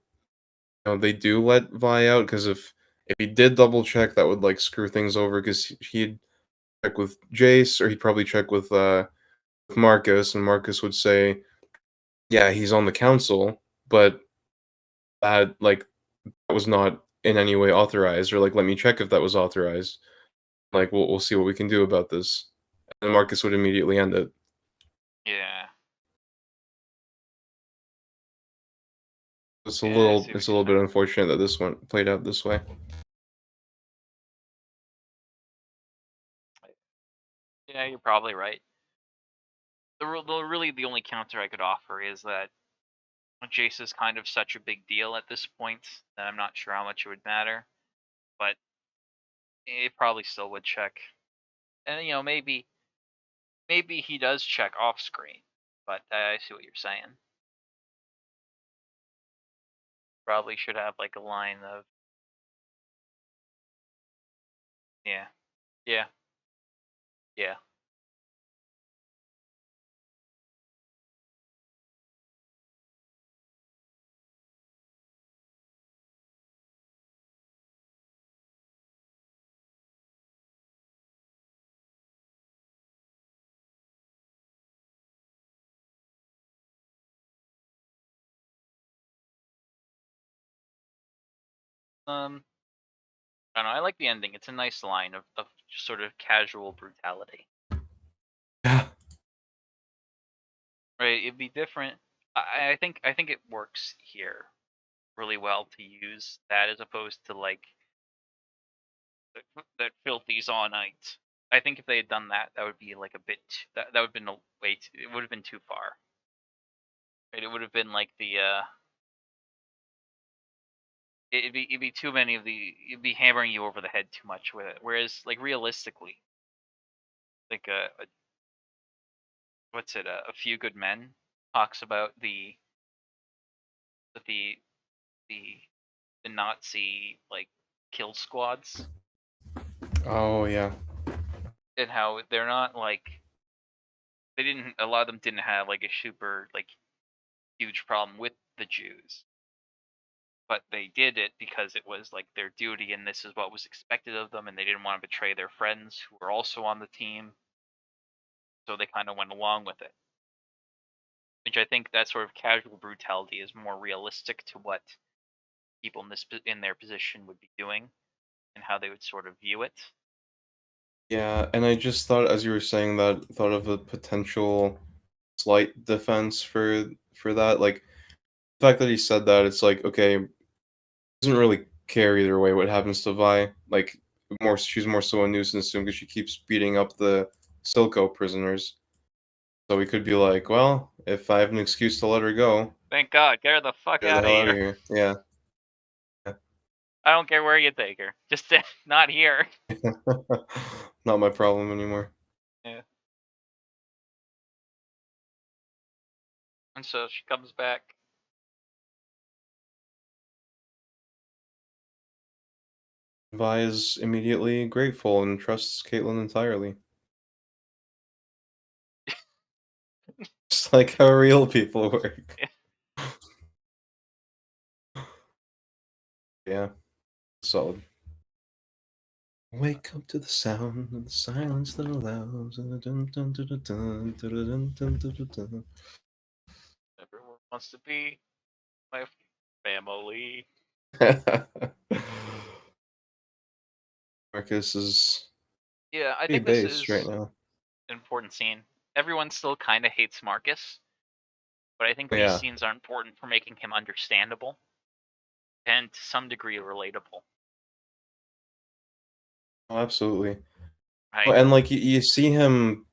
they do let Vi out, because if he did double check, that would like screw things over, because he'd check with Jace, or he'd probably check with Marcus, and Marcus would say, yeah, he's on the council, but that like that was not in any way authorized, or like let me check if that was authorized. Like we'll see what we can do about this. And Marcus would immediately end it. Yeah, It's a yeah, I little see what it's a you're little bit saying. unfortunate that this one played out this way. Yeah, you're probably right. Really, the only counter I could offer is that Jace is kind of such a big deal at this point that I'm not sure how much it would matter, but it probably still would check. And maybe he does check off screen, but I see what you're saying. Probably should have like a line of yeah, yeah, yeah. I don't know. I like the ending. It's a nice line of just sort of casual brutality. Yeah. right? It'd be different. I think it works here really well to use that as opposed to like that filthy Zaw Knight. I think if they had done that, that would be like a bit. That would have been a way. It would have been too far. Right? It would have been like the. It'd be too many of the. It'd be hammering you over the head too much with it. Whereas like realistically, like a what's it? A Few Good Men talks about the the the Nazi like kill squads Oh yeah. and how they're not like they didn't a lot of them didn't have like a super like huge problem with the Jews, but they did it because it was like their duty and this is what was expected of them and they didn't want to betray their friends who were also on the team, so they kind of went along with it. Which I think that sort of casual brutality is more realistic to what people in their position would be doing and how they would sort of view it. Yeah, and I just thought as you were saying that, thought of a potential slight defense for that. Like the fact that he said that, it's like, okay, doesn't really care either way what happens to Vi. Like more, she's more so a nuisance to him because she keeps beating up the Silco prisoners. So we could be like, well, if I have an excuse to let her go, Thank God, get her the fuck get the out of hell out of here. here. Yeah. I don't care where you take her, just not here. Not my problem anymore. Yeah. And so she comes back. Vi is immediately grateful and trusts Caitlyn entirely. Just like how real people work. Yeah, solid. Wake up to the sound of the silence that allows. Everyone wants to be my family. Marcus is Yeah, I pretty think this based right is now. an important scene. Everyone still kind of hates Marcus, but I think Oh, these yeah, scenes are important for making him understandable and to some degree relatable. oh, absolutely. Oh, Right? and like you see him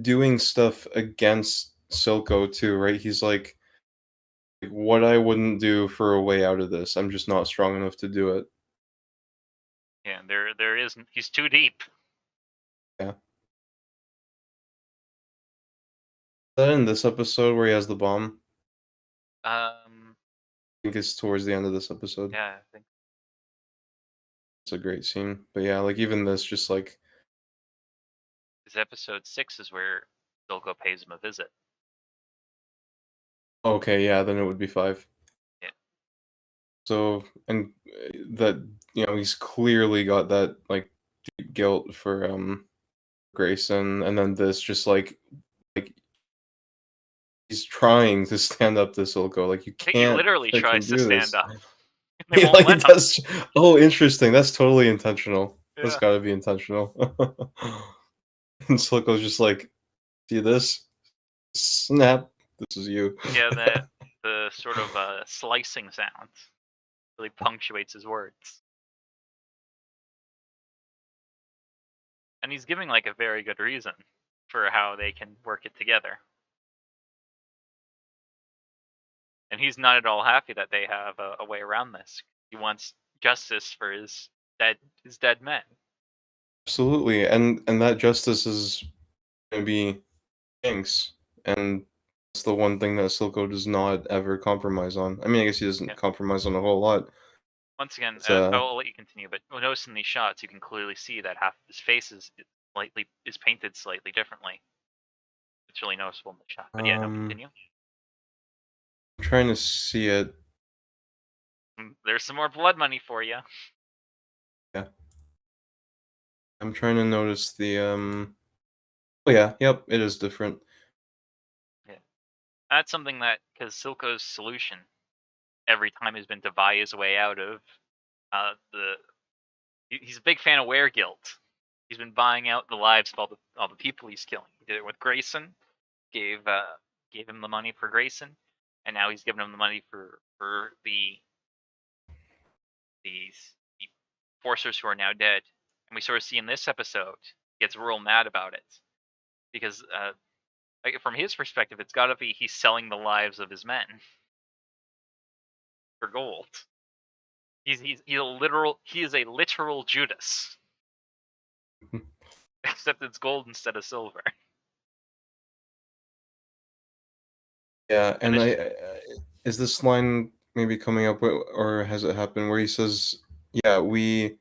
doing stuff against Silco too, right? He's like, what I wouldn't do for a way out of this. I'm just not strong enough to do it. Yeah, there is he's too deep. Yeah. Is that in this episode where he has the bomb? Um, I think it's towards the end of this episode. yeah, I think It's a great scene. But yeah, like even this, just like, this episode 6 is where Silco pays him a visit. okay, yeah, then it would be 5. Yeah, So, and that, he's clearly got that like deep guilt for Grayson, and then this just like he's trying to stand up to Silco. Like you I think he can't literally freaking tries to do stand this. up. They He won't like he let him. does. Oh, interesting. That's totally intentional. That's Yeah, got to be intentional. And Silco's just like, see this? Snap. This is you. yeah. The sort of slicing sound really punctuates his words, and he's giving like a very good reason for how they can work it together. And he's not at all happy that they have a way around this. He wants justice for his dead men. Absolutely, and that justice is gonna be Jinx, and that's the one thing that Silco does not ever compromise on. I mean, I guess he doesn't Yeah. compromise on a whole lot. Once again, It's I'll let you continue, but you'll notice in these shots you can clearly see that half of his face is painted slightly differently. It's really noticeable in the shot. But yeah, no, continue. I'm trying to see it. There's some more blood money for you. Yeah, I'm trying to notice the Oh yeah, yep, it is different. Yeah, that's something that because Silco's solution every time has been to buy his way out of the. He's a big fan of wear guilt. He's been buying out the lives of all the people he's killing. He did it with Grayson. Gave gave him the money for Grayson, and now he's giving him the money for the Forcers who are now dead. And we sort of see in this episode, he gets real mad about it because, like, from his perspective, it's got to be he's selling the lives of his men for gold. He's a literal Judas, except it's gold instead of silver. Yeah, And and this, is this line maybe coming up, or has it happened where he says, "Yeah, we've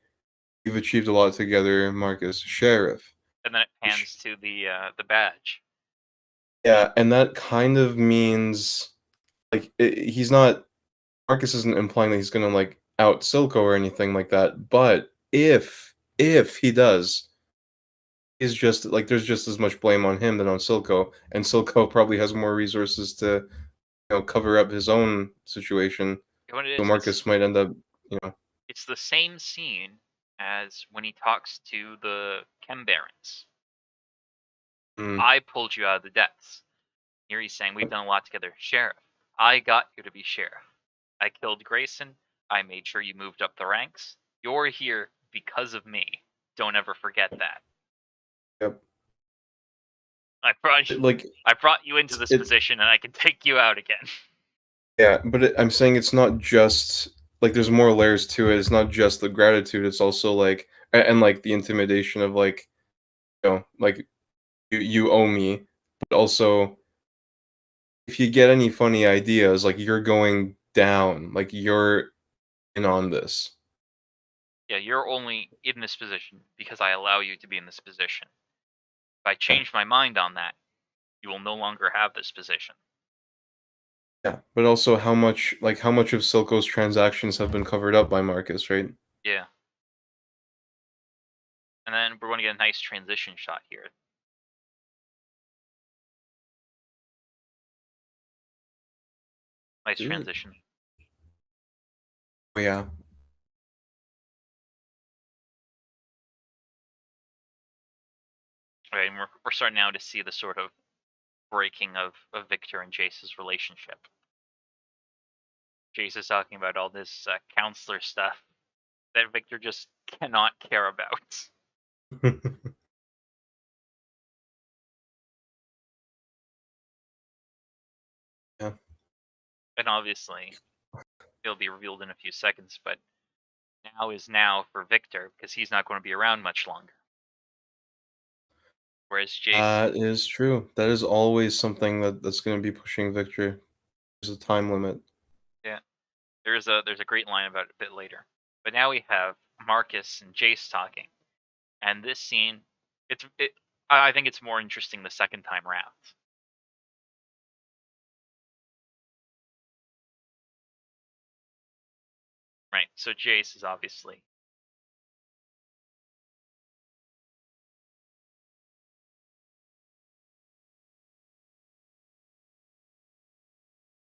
achieved a lot together, Marcus, Sheriff." and then it pans to the badge. Yeah, and that kind of means like he's not. Marcus isn't implying that he's gonna like out Silco or anything like that. But if he does, is just like there's just as much blame on him than on Silco, and Silco probably has more resources to cover up his own situation. What it So is, Marcus might end up. it's the same scene as when he talks to the Chem Barons. Mm, I pulled you out of the depths. Here he's saying we've done a lot together. Sheriff, I got you to be sheriff. I killed Grayson. I made sure you moved up the ranks. You're here because of me. Don't ever forget that. yep. I Like brought you into this it, position, and I can take you out again. yeah, but I'm saying it's not just like there's more layers to it. It's not just the gratitude. It's also like and like the intimidation of like like you owe me, but also if you get any funny ideas, like you're going down, like you're in on this. Yeah, you're only in this position because I allow you to be in this position. If I Yeah, change my mind on that, you will no longer have this position. yeah. But also how much of Silco's transactions have been covered up by Marcus, right? Yeah. And then we're going to get a nice transition shot here. Nice Dude. transition. Oh, yeah. Right, and we're starting now to see the sort of breaking of Victor and Jace's relationship. Jace is talking about all this counselor stuff that Victor just cannot care about. Yeah. And obviously, it'll be revealed in a few seconds, but now is now for Victor because he's not going to be around much longer. Whereas Jace, That is true. That is always something that's going to be pushing Victor. There's a time limit. yeah, there's a great line about it a bit later. But now we have Marcus and Jace talking, and this scene, I think it's more interesting the second time around. Right. So Jace is obviously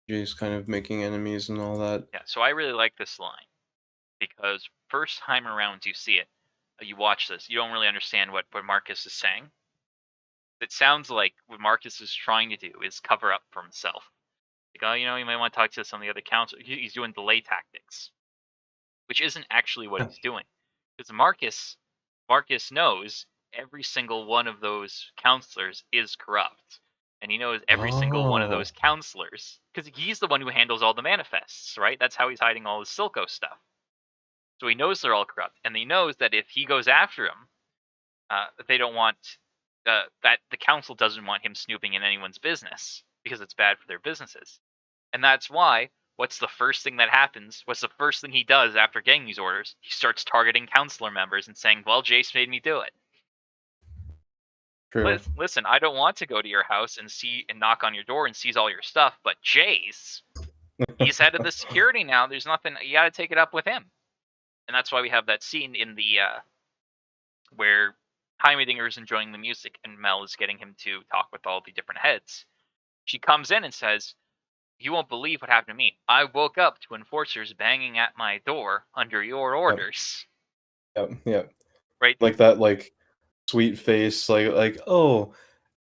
Jay's kind of making enemies and all that. yeah. So I really like this line because first time around you see it, you watch this, you don't really understand what Marcus is saying. It sounds like what Marcus is trying to do is cover up for himself. Like, oh, you might want to talk to some of the other council. He's doing delay tactics, which isn't actually what Yeah. he's doing, because Marcus knows every single one of those counselors is corrupt, and he knows every single one of Oh. those counselors because he's the one who handles all the manifests, right? That's how he's hiding all his Silco stuff. So he knows they're all corrupt, and he knows that if he goes after him, they don't want that the council doesn't want him snooping in anyone's business because it's bad for their businesses. And that's why what's the first thing that happens? What's the first thing he does after getting these orders? He starts targeting counselor members and saying, "Well, Jace made me do it." True. Listen, I don't want to go to your house and knock on your door and seize all your stuff, but Jace, he's head of the security now. There's nothing, you got to take it up with him. And that's why we have that scene in the where Heimerdinger is enjoying the music and Mel is getting him to talk with all the different heads. She comes in and says, "You won't believe what happened to me. I woke up to enforcers banging at my door under your Yep. orders." Yep. Yep. Right? Like that, like sweet face, like oh,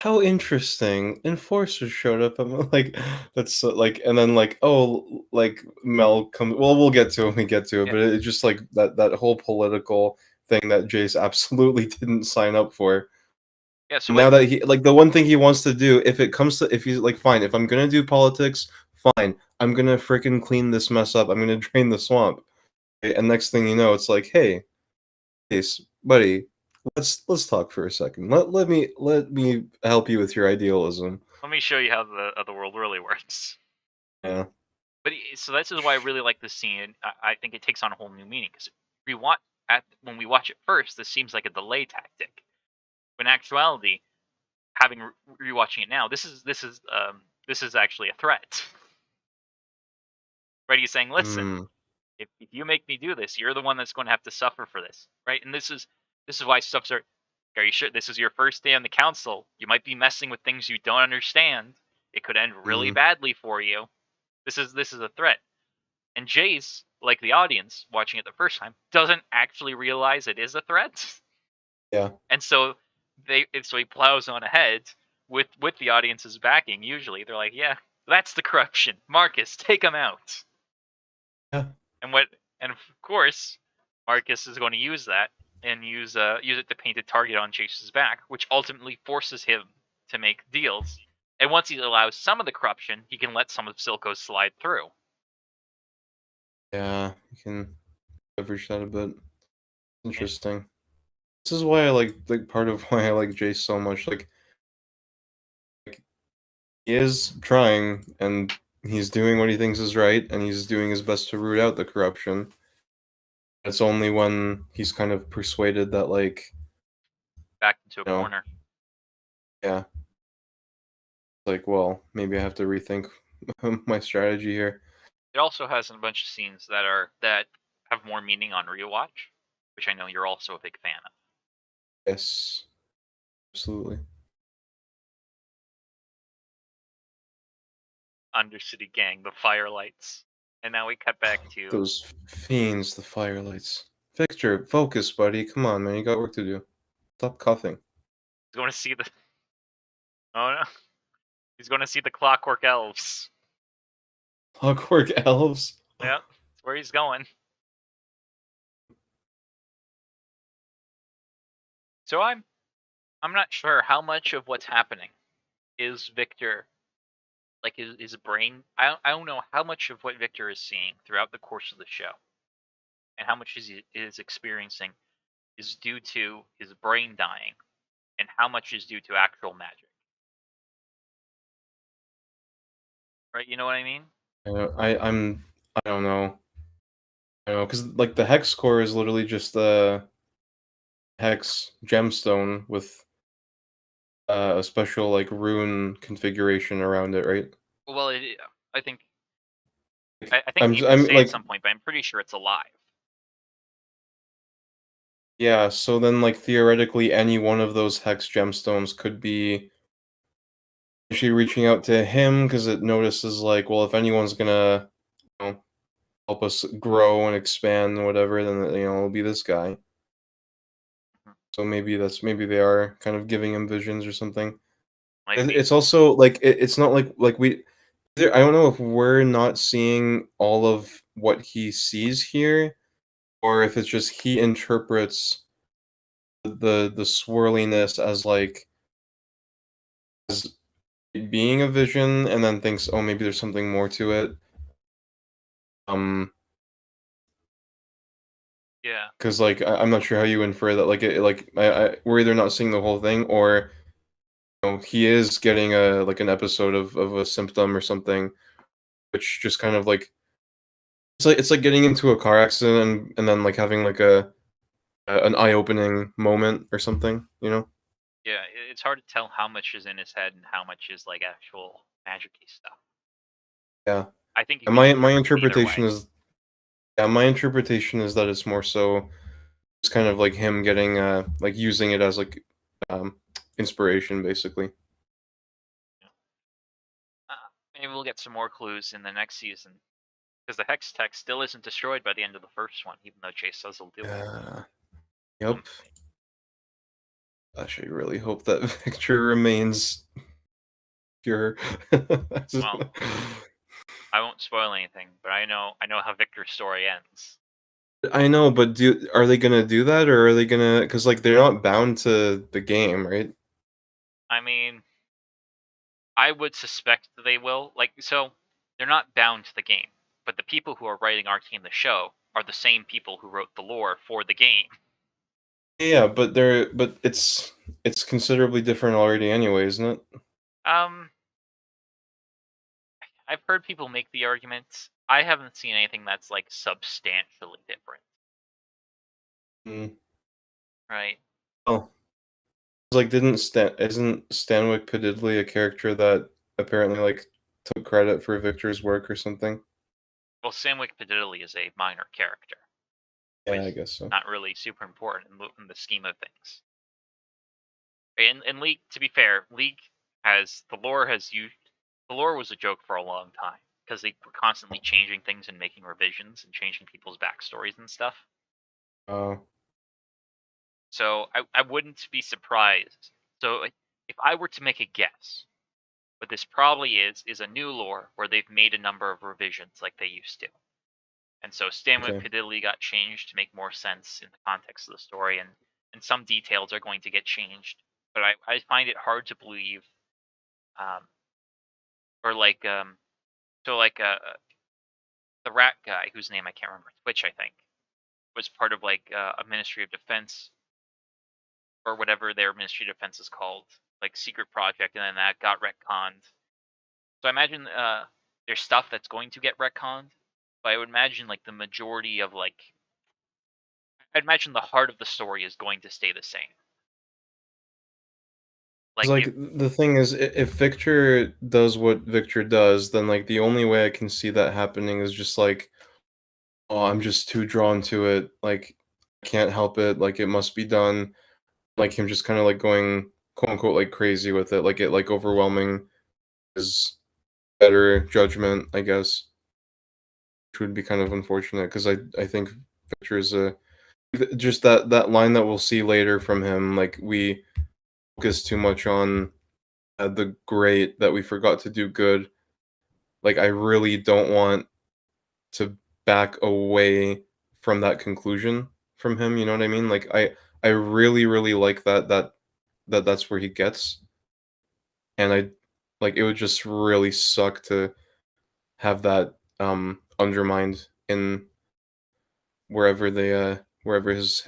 How interesting. Enforcers showed up. I'm like, that's so, like, and then like, oh, like Mel comes. Well, we'll get to it when we get to it, Yeah. but it's just like that whole political thing that Jace absolutely didn't sign up for. Yeah. So Now what? that he like the one thing he wants to do, if it comes to if he's like, fine, if I'm gonna do politics, fine, I'm gonna freaking clean this mess up. I'm gonna drain the swamp. Okay, and next thing you know, it's like, hey, Jace, buddy, let's talk for a second. Let me help you with your idealism. Let me show you how the world really works. Yeah. But so this is why I really like this scene. I think it takes on a whole new meaning because we want when we watch it first, this seems like a delay tactic. When in actuality, having rewatching it now, this is actually a threat. Right? He's saying, listen, Mm, if you make me do this, you're the one that's going to have to suffer for this, right? And this is why stuff are. Are you sure this is your first day on the council? You might be messing with things you don't understand. It could end really mm, badly for you. This is a threat. And Jace, like the audience watching it the first time, doesn't actually realize it is a threat. yeah. And so he plows on ahead with the audience's backing. Usually they're like, yeah, that's the corruption. Marcus, take him out. Yeah. And of course, Marcus is going to use that and use it to paint a target on Chase's back, which ultimately forces him to make deals. And once he allows some of the corruption, he can let some of Silco's slide through. Yeah. You can leverage that a bit. Yeah. Interesting. This is why I like part of why I like Jace so much. Like he is trying and he's doing what he thinks is right and he's doing his best to root out the corruption. It's only when he's kind of persuaded that like, Backed into a you know, corner. yeah, like, well, maybe I have to rethink my strategy here. It also has a bunch of scenes that have more meaning on rewatch, which I know you're also a big fan of. Yes, absolutely. Undercity Gang, the firelights. And now we cut back to Those fiends, the firelights. Victor, focus, buddy. Come on, man. You got work to do. Stop coughing. he's going to see the oh no. He's going to see the clockwork elves. Clockwork elves. Yeah, that's where he's going. So I'm not sure how much of what's happening is Victor like his brain. I don't know how much of what Victor is seeing throughout the course of the show and how much is experiencing is due to his brain dying and how much is due to actual magic. Right? You know what I mean? I don't know. I don't know because like the hex core is literally just the hex gemstone with a special like rune configuration around it, right? Well, I think Like, I think they even I'm say at like some point, but I'm pretty sure it's alive. yeah. So then like theoretically, any one of those hex gemstones could be actually reaching out to him because it notices like, well, if anyone's gonna you know, help us grow and expand and whatever, then it'll be this guy. Mhm. So maybe they are kind of giving him visions or something. Might be. It's also like it's not like we. I don't know if we're not seeing all of what he sees here, or if it's just he interprets the swirliness as like as it being a vision, and then thinks, oh, maybe there's something more to it. Um, Yeah. because like I'm not sure how you infer that. Like we're either not seeing the whole thing, or he is getting a like an episode of a symptom or something, which just kind of like it's like getting into a car accident and then like having like an eye-opening moment or something, you know? Yeah, it's hard to tell how much is in his head and how much is like actual magic-y stuff. Yeah. I think you And can my interpret it either interpretation way. is that it's more so it's kind of like him getting like using it as like um inspiration basically. Maybe we'll get some more clues in the next season because the hex tech still isn't destroyed by the end of the first one, even though Chase says he'll do it. Yeah. Um, Yep. Gosh, I really hope that Victor remains pure. Well, I won't spoil anything, but I know how Victor's story ends. I know, but are they gonna do that, or are they gonna? Because like they're not bound to the game, right? I mean, I would suspect that they will. Like, so they're not bound to the game, but the people who are writing Arcane the show are the same people who wrote the lore for the game. Yeah, but it's considerably different already anyway, isn't it? Um, I've heard people make the argument. I haven't seen anything that's like substantially different, Mm. right? Oh, like isn't Stanwyck Pedidley a character that apparently like took credit for Victor's work or something? Well, Samwick Pedidally is a minor character, Yeah, I was guess so. not really super important in the scheme of things. And League, to be fair, League has the lore was a joke for a long time because they were constantly changing things and making revisions and changing people's backstories and stuff. Oh, So I wouldn't be surprised. So if I were to make a guess, what this probably is a new lore where they've made a number of revisions like they used to. And so Stanwyck okay. Pedidly got changed to make more sense in the context of the story, and some details are going to get changed. But I find it hard to believe, um, or like so like the rat guy whose name I can't remember, Twitch I think, was part of like a Ministry of Defense or whatever their Ministry of Defense is called, like secret project, and then that got retconned. So I imagine there's stuff that's going to get retconned, but I would imagine like the majority of like I'd imagine the heart of the story is going to stay the same. 'Cause, Like like if the thing is, if Victor does what Victor does, then like the only way I can see that happening is just like, oh, I'm just too drawn to it. Like, I can't help it. Like, it must be done. Like him just kind of like going quote unquote like crazy with it. Like it like overwhelming his better judgment, I guess, which would be kind of unfortunate because I think Victor is a just that line that we'll see later from him. Like we focus too much on the great that we forgot to do good. Like I really don't want to back away from that conclusion from him. You know what I mean? Like I really like that's where he gets, and I like it would just really suck to have that undermined in wherever his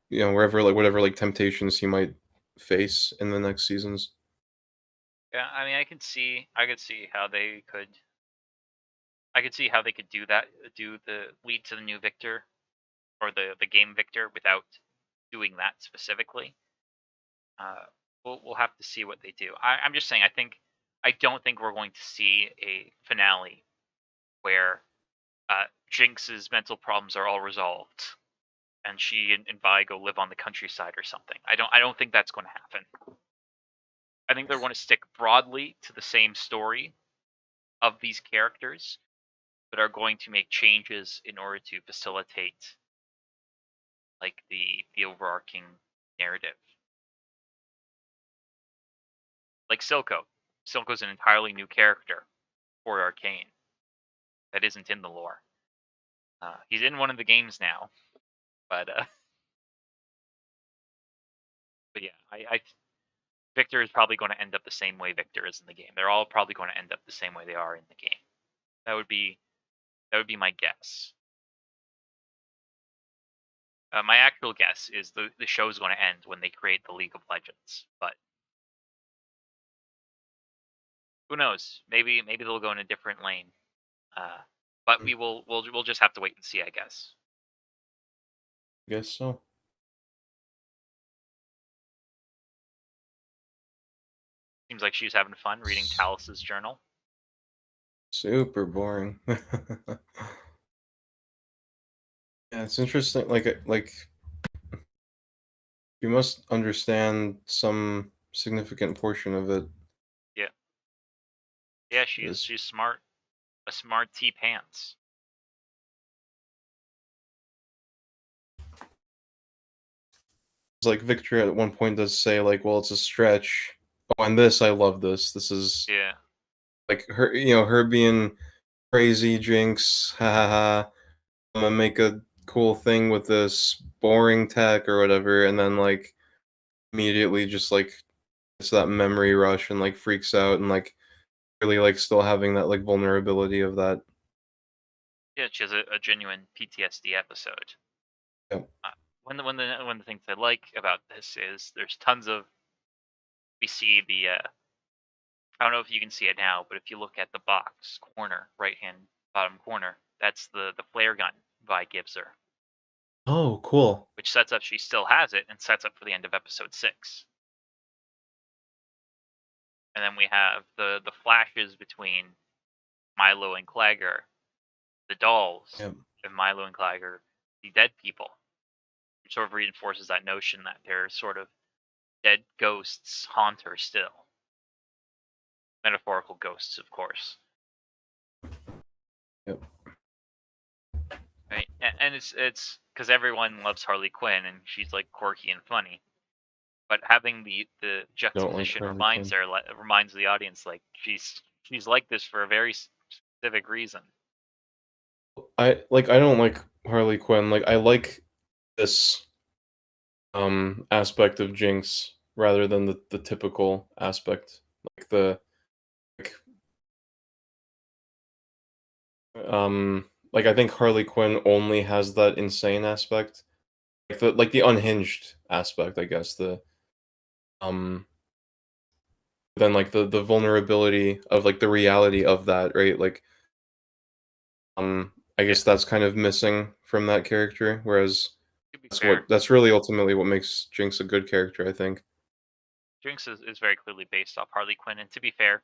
wherever like whatever like temptations he might face in the next seasons. yeah, I mean I could see how I could see how they could do that, do the lead to the new Victor or the game Victor without doing that specifically. Uh, we'll have to see what they do. I'm just saying I don't think we're going to see a finale where Jinx's mental problems are all resolved and she and Vi go live on the countryside or something. I don't think that's going to happen. I think they're going to stick broadly to the same story of these characters, but are going to make changes in order to facilitate like the overarching narrative. Like Silco. Silco's an entirely new character for Arcane that isn't in the lore. He's in one of the games now, but but yeah, I Victor is probably going to end up the same way Victor is in the game. They're all probably going to end up the same way they are in the game. That would be my guess. My actual guess is the show is going to end when they create the League of Legends, but who knows? Maybe they'll go in a different lane. But Mm, we'll just have to wait and see, I guess. I guess so. Seems like she's having fun reading S- Talus's journal. Super boring. Yeah, it's interesting. Like you must understand some significant portion of it. Yeah, yeah, This she's smart, a smart T pants. like Victor at one point does say like, well, it's a stretch. Oh, and this I love this. This is Yeah. like her, her being crazy Jinx. Ha ha ha. I'm gonna make a cool thing with this boring tech or whatever, and then like immediately just like it's that memory rush and like freaks out and like really like still having that like vulnerability of that. Yeah, she has a genuine PTSD episode. Yeah. Uh, one of the things I like about this is there's tons of we see the I don't know if you can see it now, but if you look at the box corner, right hand bottom corner, that's the flare gun Vi gives her, Oh, cool. which sets up she still has it and sets up for the end of episode 6. And then we have the flashes between Milo and Clagger, the dolls, Yeah. and Milo and Clagger, the dead people, which sort of reinforces that notion that they're sort of dead ghosts haunt her still. Metaphorical ghosts, of course. Yep. Right? And it's because everyone loves Harley Quinn and she's like quirky and funny. But having the Don't like juxtaposition Harley Quinn. reminds the audience like she's like this for a very specific reason. I don't like Harley Quinn. Like I like this aspect of Jinx rather than the typical aspect. Like the like like I think Harley Quinn only has that insane aspect. Like the unhinged aspect, I guess. The um then like the vulnerability of like the reality of that, right? Like I Yeah. guess that's kind of missing from that character, whereas To be fair, that's really ultimately what makes Jinx a good character, I think. Jinx is very clearly based off Harley Quinn, and to be fair,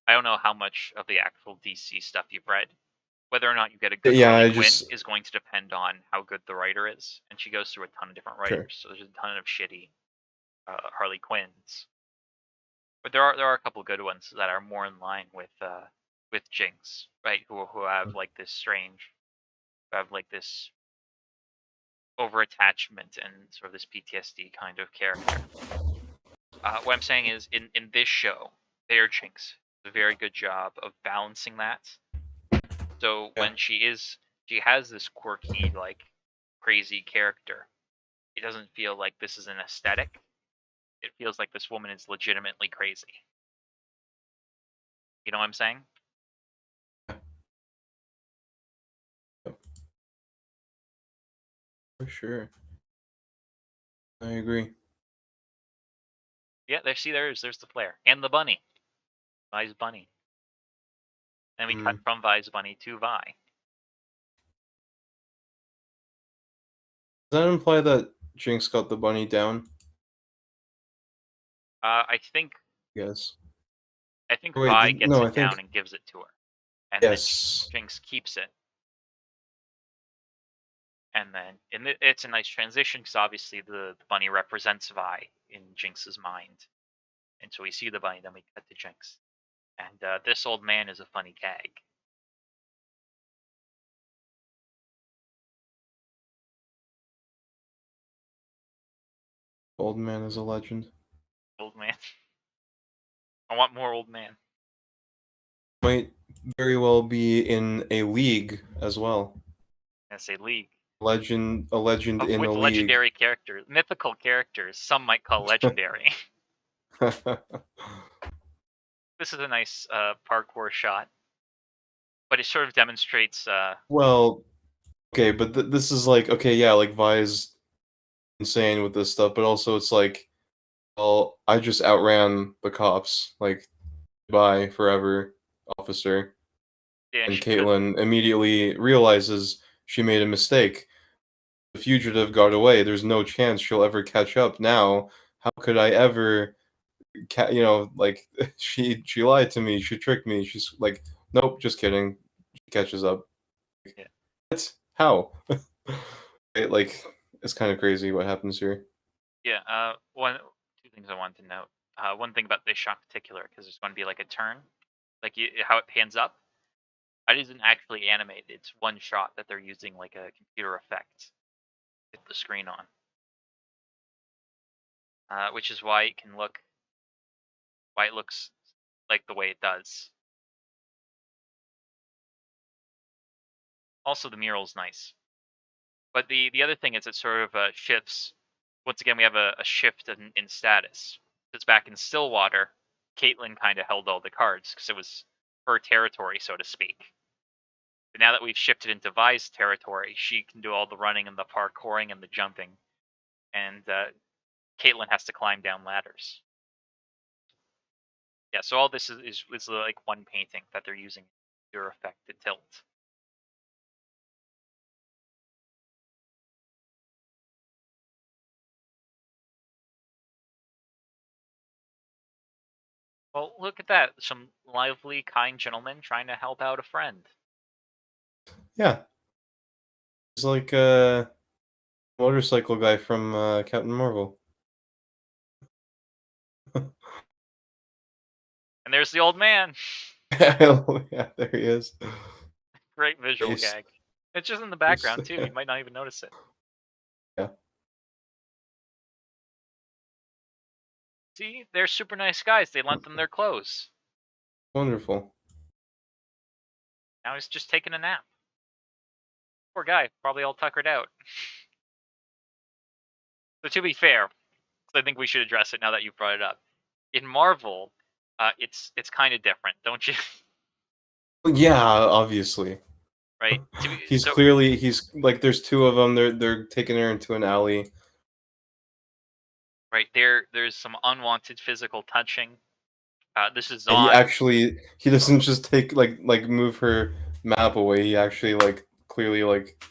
I don't know how much of the actual DC stuff you've read. Whether or not you get a good Yeah, Harley I Quinn just is going to depend on how good the writer is, and she goes through a ton of different sure. writers. So there's a ton of shitty Harley Quinns, but there are a couple good ones that are more in line with Jinx, right? Who have like this strange, who have like this over attachment and sort of this PTSD kind of character. What I'm saying is, in this show, their Jinx does a very good job of balancing that. So Yeah. when she has this quirky, like crazy character, it doesn't feel like this is an aesthetic. It feels like this woman is legitimately crazy. You know what I'm saying? For sure. I agree. Yeah, there's the flare and the bunny, Vi's bunny. And we cut Mm. from Vi's bunny to Vi. Does that imply that Jinx got the bunny down? I think Yes. Wait, Vi gets no, it I down think and gives it to her, and then yes. Jinx keeps it. And then it's a nice transition because obviously the bunny represents Vi in Jinx's mind, and so we see the bunny, then we cut to Jinx, and this old man is a funny gag. Old man is a legend. Old man. I want more old man. Might very well be in a league as well. I say league A legend in a with league. legendary characters, mythical characters. Some might call legendary. This is a nice parkour shot, but it sort of demonstrates. Well, okay, but this is like okay, yeah, like Vi's insane with this stuff, but also it's like, well, I just outran the cops. Like, bye forever, officer. Yeah, And she could have. Caitlin immediately realizes she made a mistake. The fugitive got away. There's no chance she'll ever catch up now. How could I ever, like she lied to me. She tricked me. She's like, nope, just kidding. She catches up. Yeah, What? How? Like, it's kind of crazy what happens here. yeah. Two things I wanted to note. One thing about this shot in particular, because there's going to be like a turn, like how it pans up. That isn't actually animated. It's one shot that they're using like a computer effect to hit the screen on. which is why it can look, why it looks like the way it does. Also, the mural's nice. But the other thing is it sort of shifts. Once again, we have a shift in status. Because back in Stillwater, Caitlyn kind of held all the cards because it was her territory, so to speak. But now that we've shifted into Vi's territory, she can do all the running and the parkouring and the jumping, and Caitlyn has to climb down ladders. Yeah, so all this is like one painting that they're using your effect to tilt. Well, look at that. Some lively, kind gentleman trying to help out a friend. Yeah. It's like a motorcycle guy from Captain Marvel. And there's the old man. Yeah, there he is. Great visual Face. gag. It's just in the Face. background, too. You might not even notice it. Yeah. See? They're super nice guys. They lent them their clothes. Wonderful. Now he's just taking a nap. Poor guy. Probably all tuckered out. So to be fair, I think we should address it now that you've brought it up. In Marvel, it's kind of different, don't you? Yeah, obviously. Right? He's like there's two of them. They're taking her into an alley. right there's some unwanted physical touching. This is And Zod. he doesn't just take like move her map away. He actually like clearly like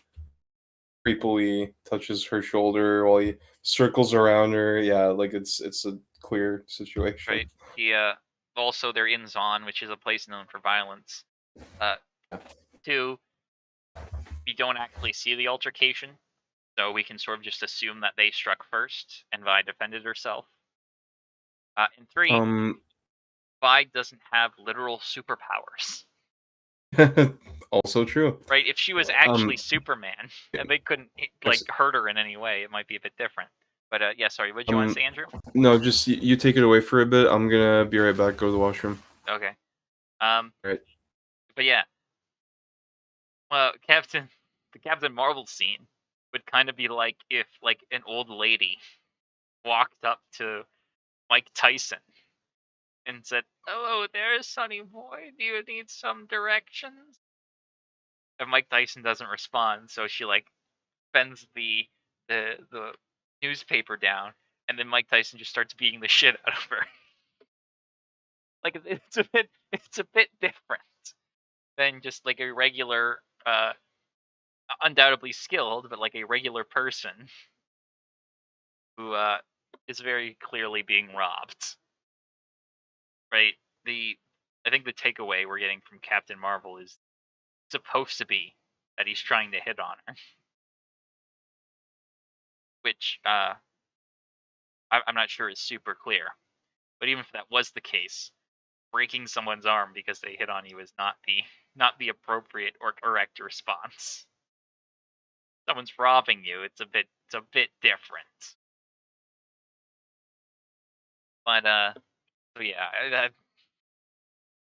creepily touches her shoulder while he circles around her. Yeah, like it's a clear situation. Right? He also they're in Zon, which is a place known for violence. Two, we don't actually see the altercation, so we can sort of just assume that they struck first and Vi defended herself. And three, Vi doesn't have literal superpowers. Also true. Right? If she was actually Superman and they couldn't like hurt her in any way, it might be a bit different. But yeah, sorry, what did you want to say, Andrew? No, just you take it away for a bit. I'm gonna be right back. Go to the washroom. Okay. Right. But yeah, the Captain Marvel scene would kind of be like if like an old lady walked up to Mike Tyson and said, "Hello there, sonny boy. Do you need some directions?" And Mike Tyson doesn't respond, so she like bends the newspaper down, and then Mike Tyson just starts beating the shit out of her. Like it's a bit different than just like a regular, undoubtedly skilled, but like a regular person who is very clearly being robbed. Right? I think the takeaway we're getting from Captain Marvel is supposed to be that he's trying to hit on her, which I'm not sure is super clear. But even if that was the case, breaking someone's arm because they hit on you is not the appropriate or correct response. Someone's robbing you, it's a bit different. But so yeah, that's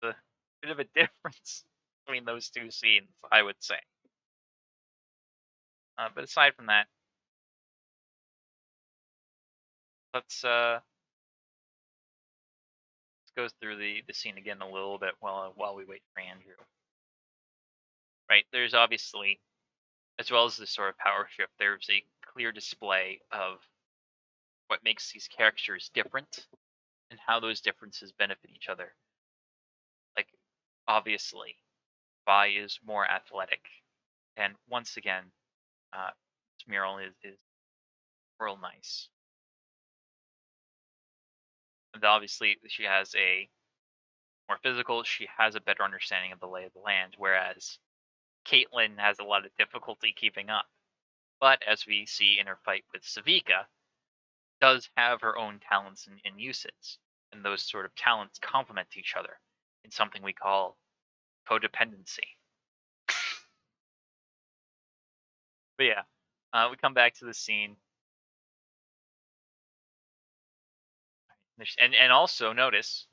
a bit of a difference between those two scenes, I would say. But aside from that, let's go through the scene again a little bit while we wait for Andrew. Right, there's obviously, as well as this sort of power shift, there's a clear display of what makes these characters different and how those differences benefit each other. Like, obviously, Vi is more athletic, and once again, this mural is real nice. And obviously, she has a more physical. She has a better understanding of the lay of the land, whereas Caitlyn has a lot of difficulty keeping up. But as we see in her fight with Savika, does have her own talents and uses, and those sort of talents complement each other in something we call codependency. But yeah, we come back to the scene. And also notice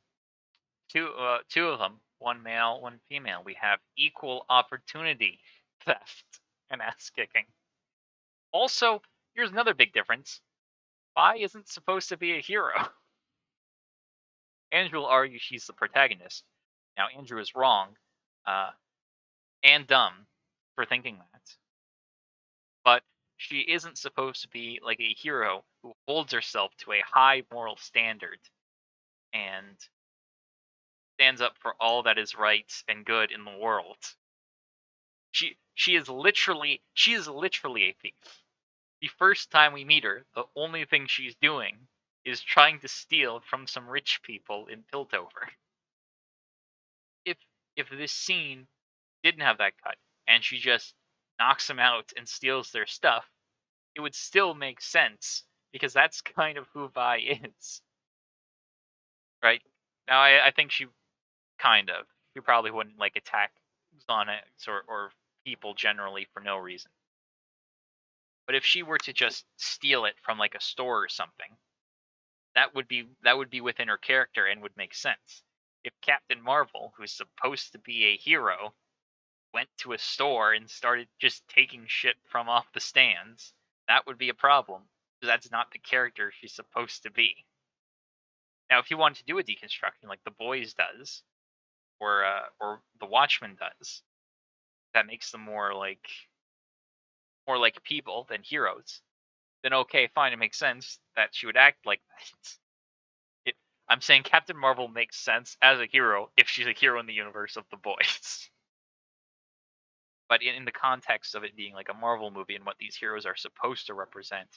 two of them, one male, one female. We have equal opportunity theft and ass kicking. Also, here's another big difference. Vi isn't supposed to be a hero. Andrew will argue she's the protagonist. Now, Andrew is wrong and dumb for thinking that. But she isn't supposed to be like a hero who holds herself to a high moral standard and stands up for all that is right and good in the world. She is literally a thief. The first time we meet her, the only thing she's doing is trying to steal from some rich people in Piltover. If this scene didn't have that cut and she just knocks them out and steals their stuff, it would still make sense because that's kind of who Vi is. Right? Now I think she probably wouldn't like attack Xanax or people generally for no reason. But if she were to just steal it from like a store or something, that would be within her character and would make sense. If Captain Marvel, who's supposed to be a hero, went to a store and started just taking shit from off the stands, that would be a problem. Because that's not the character she's supposed to be. Now, if you wanted to do a deconstruction like The Boys does, or The Watchmen does, that makes them more like people than heroes, then okay, fine, it makes sense that she would act like that. I'm saying Captain Marvel makes sense as a hero if she's a hero in the universe of The Boys. But in the context of it being like a Marvel movie and what these heroes are supposed to represent,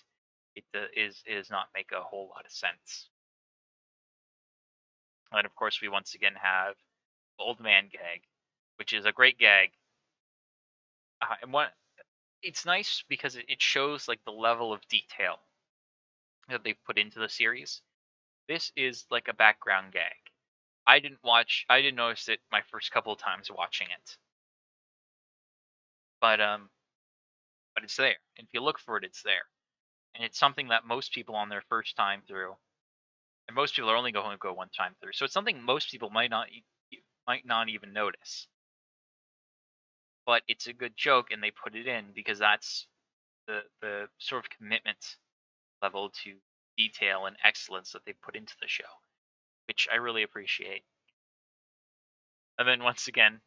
it is not make a whole lot of sense. And of course, we once again have Old Man Gag, which is a great gag. And it's nice because it shows like the level of detail that they put into the series. This is like a background gag. I didn't notice it my first couple of times watching it, but it's there. And if you look for it, it's there. And it's something that most people on their first time through, and most people are only going to go one time through, so it's something most people might not even notice. But it's a good joke, and they put it in because that's the sort of commitment level to detail and excellence that they put into the show, which I really appreciate. And then once again,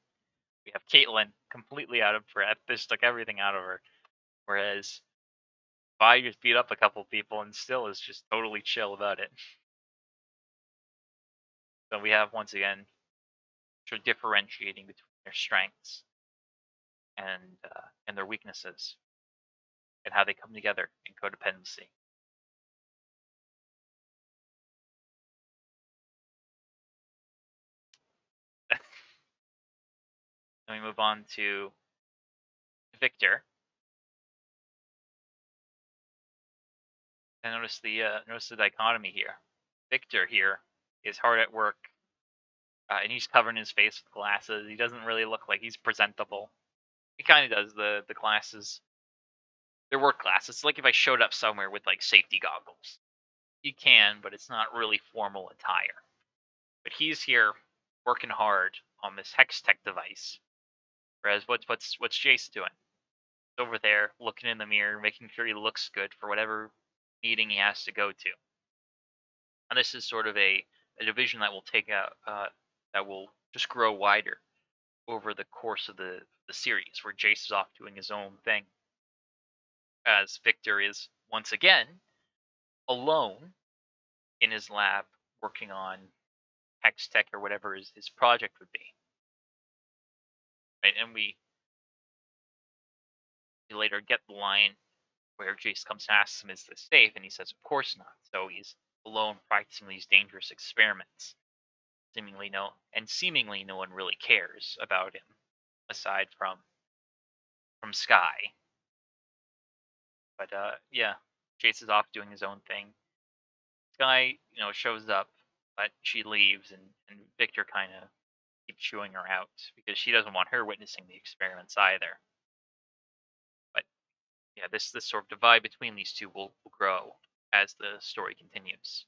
we have Caitlyn completely out of breath. This took everything out of her. Whereas Vi just beat up a couple people and still is just totally chill about it. So we have once again sort of differentiating between their strengths and their weaknesses and how they come together in codependency. Then we move on to Victor. And notice the dichotomy here. Victor here is hard at work, and he's covering his face with glasses. He doesn't really look like he's presentable. He kind of does. The glasses, they're work glasses. It's like if I showed up somewhere with like safety goggles. You can, but it's not really formal attire. But he's here working hard on this hex tech device. Whereas what's Jace doing? He's over there looking in the mirror, making sure he looks good for whatever meeting he has to go to. And this is sort of a division that will take out that will just grow wider over the course of the series, where Jace is off doing his own thing, as Victor is once again alone in his lab working on hex tech or whatever his project would be. Right, and we later get the line where Jace comes and asks him, "Is this safe?" And he says, "Of course not." So he's alone practicing these dangerous experiments. Seemingly no one really cares about him, aside from Sky. But yeah, Jace is off doing his own thing. Sky, shows up, but she leaves, and Victor kind of keeps chewing her out because she doesn't want her witnessing the experiments either. But yeah, this sort of divide between these two will grow as the story continues.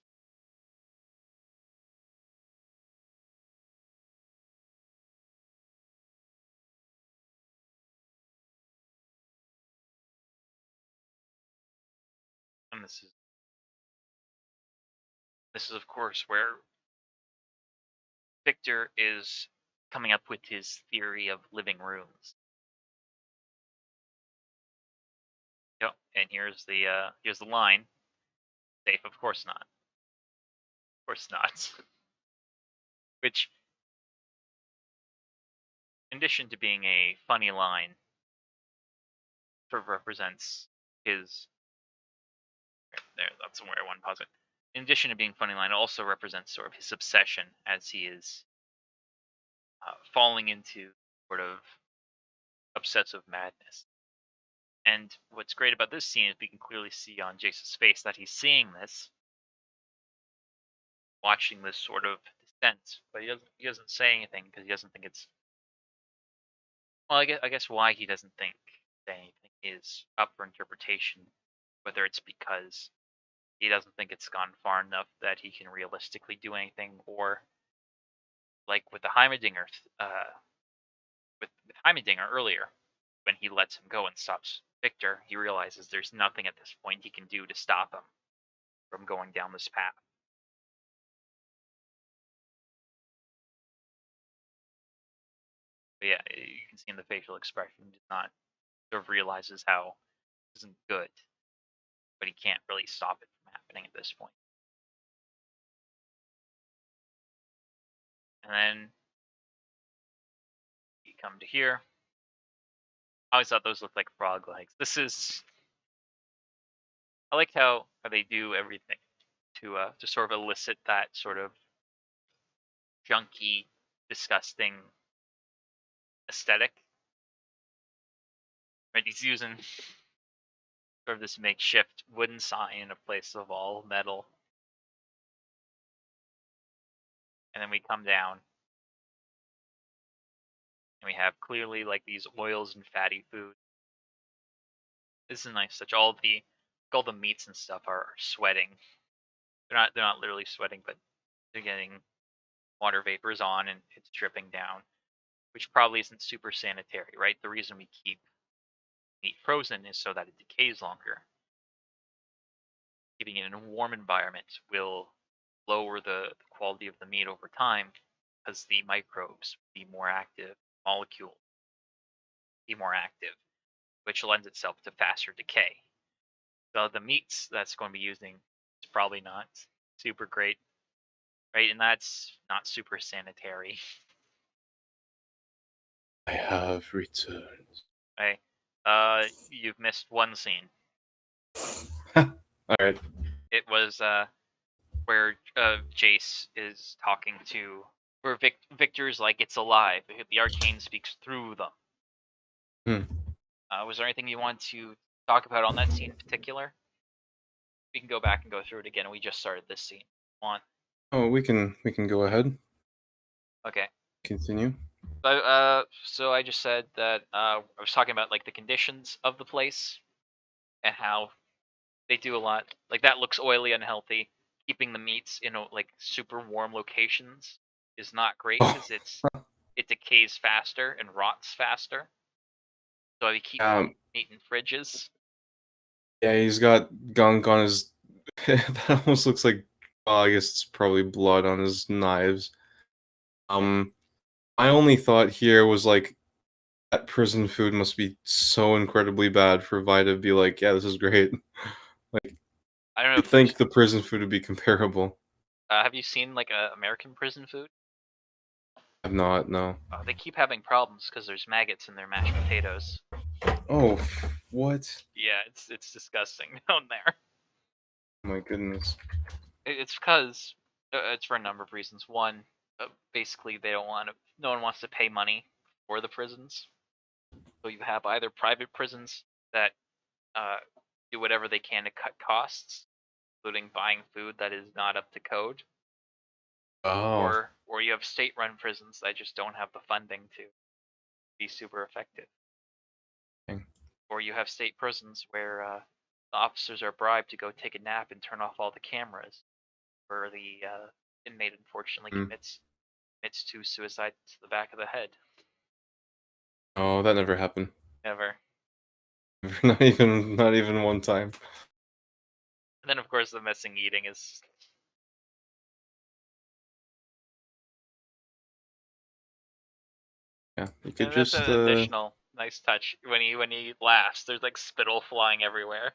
this is of course where Victor is coming up with his theory of living rooms. Yep, and here's the line. Safe, of course not. Of course not. Which, in addition to being a funny line, sort of represents his. There, that's where I want to pause it. In addition to being funny line, it also represents sort of his obsession as he is falling into sort of obsessive madness. And what's great about this scene is we can clearly see on Jace's face that he's seeing this, watching this sort of descent, but he doesn't say anything because he doesn't think it's. Well, I guess why he doesn't think that anything is up for interpretation, whether it's because he doesn't think it's gone far enough that he can realistically do anything, or like with the Heimerdinger, with Heimerdinger earlier, when he lets him go and stops Victor, he realizes there's nothing at this point he can do to stop him from going down this path. But yeah, you can see in the facial expression, he does not sort of realizes how this isn't good, but he can't really stop it from happening at this point. And then you come to here. I always thought those looked like frog legs. I like how they do everything to sort of elicit that sort of junky, disgusting aesthetic. Right, he's using sort of this makeshift wooden sign in a place of all metal. And then we come down and we have clearly like these oils and fatty foods. This is a nice touch. All the meats and stuff are sweating. They're not literally sweating, but they're getting water vapors on and it's dripping down, which probably isn't super sanitary, right? The reason we keep meat frozen is so that it decays longer. Keeping it in a warm environment will lower the quality of the meat over time because the microbes be more active, molecules be more active, which lends itself to faster decay. So the meats that's going to be using is probably not super great, right? And that's not super sanitary. I have returned. Right? You've missed one scene. All right. It was where Jace is talking to, where Victor's like, it's alive. The arcane speaks through them. Was there anything you want to talk about on that scene in particular? We can go back and go through it again. We just started this scene. Want? Oh, we can go ahead. Okay. Continue. So I just said that I was talking about like the conditions of the place and how they do a lot. Like that looks oily, unhealthy. Keeping the meats in like super warm locations is not great because it decays faster and rots faster. So you keep meat in fridges. Yeah, he's got gunk on his. That almost looks like. Well, I guess it's probably blood on his knives. My only thought here was like, that prison food must be so incredibly bad for Vi to be like, yeah, this is great. Like, I don't know. I think the prison food would be comparable. Have you seen like American prison food? I've not, no. They keep having problems because there's maggots in their mashed potatoes. Oh, what? Yeah, it's disgusting down there. Oh my goodness. It's because it's for a number of reasons. One, basically they don't want to. No one wants to pay money for the prisons, so you have either private prisons that do whatever they can to cut costs, including buying food that is not up to code, Oh. or you have state-run prisons that just don't have the funding to be super effective. Dang. Or you have state prisons where the officers are bribed to go take a nap and turn off all the cameras, where the inmate unfortunately commits to suicide to the back of the head. Oh, that never happened. Never. Not even one time. And then of course the missing eating is. Yeah, you could And that's just an additional nice touch when he laughs. There's like spittle flying everywhere.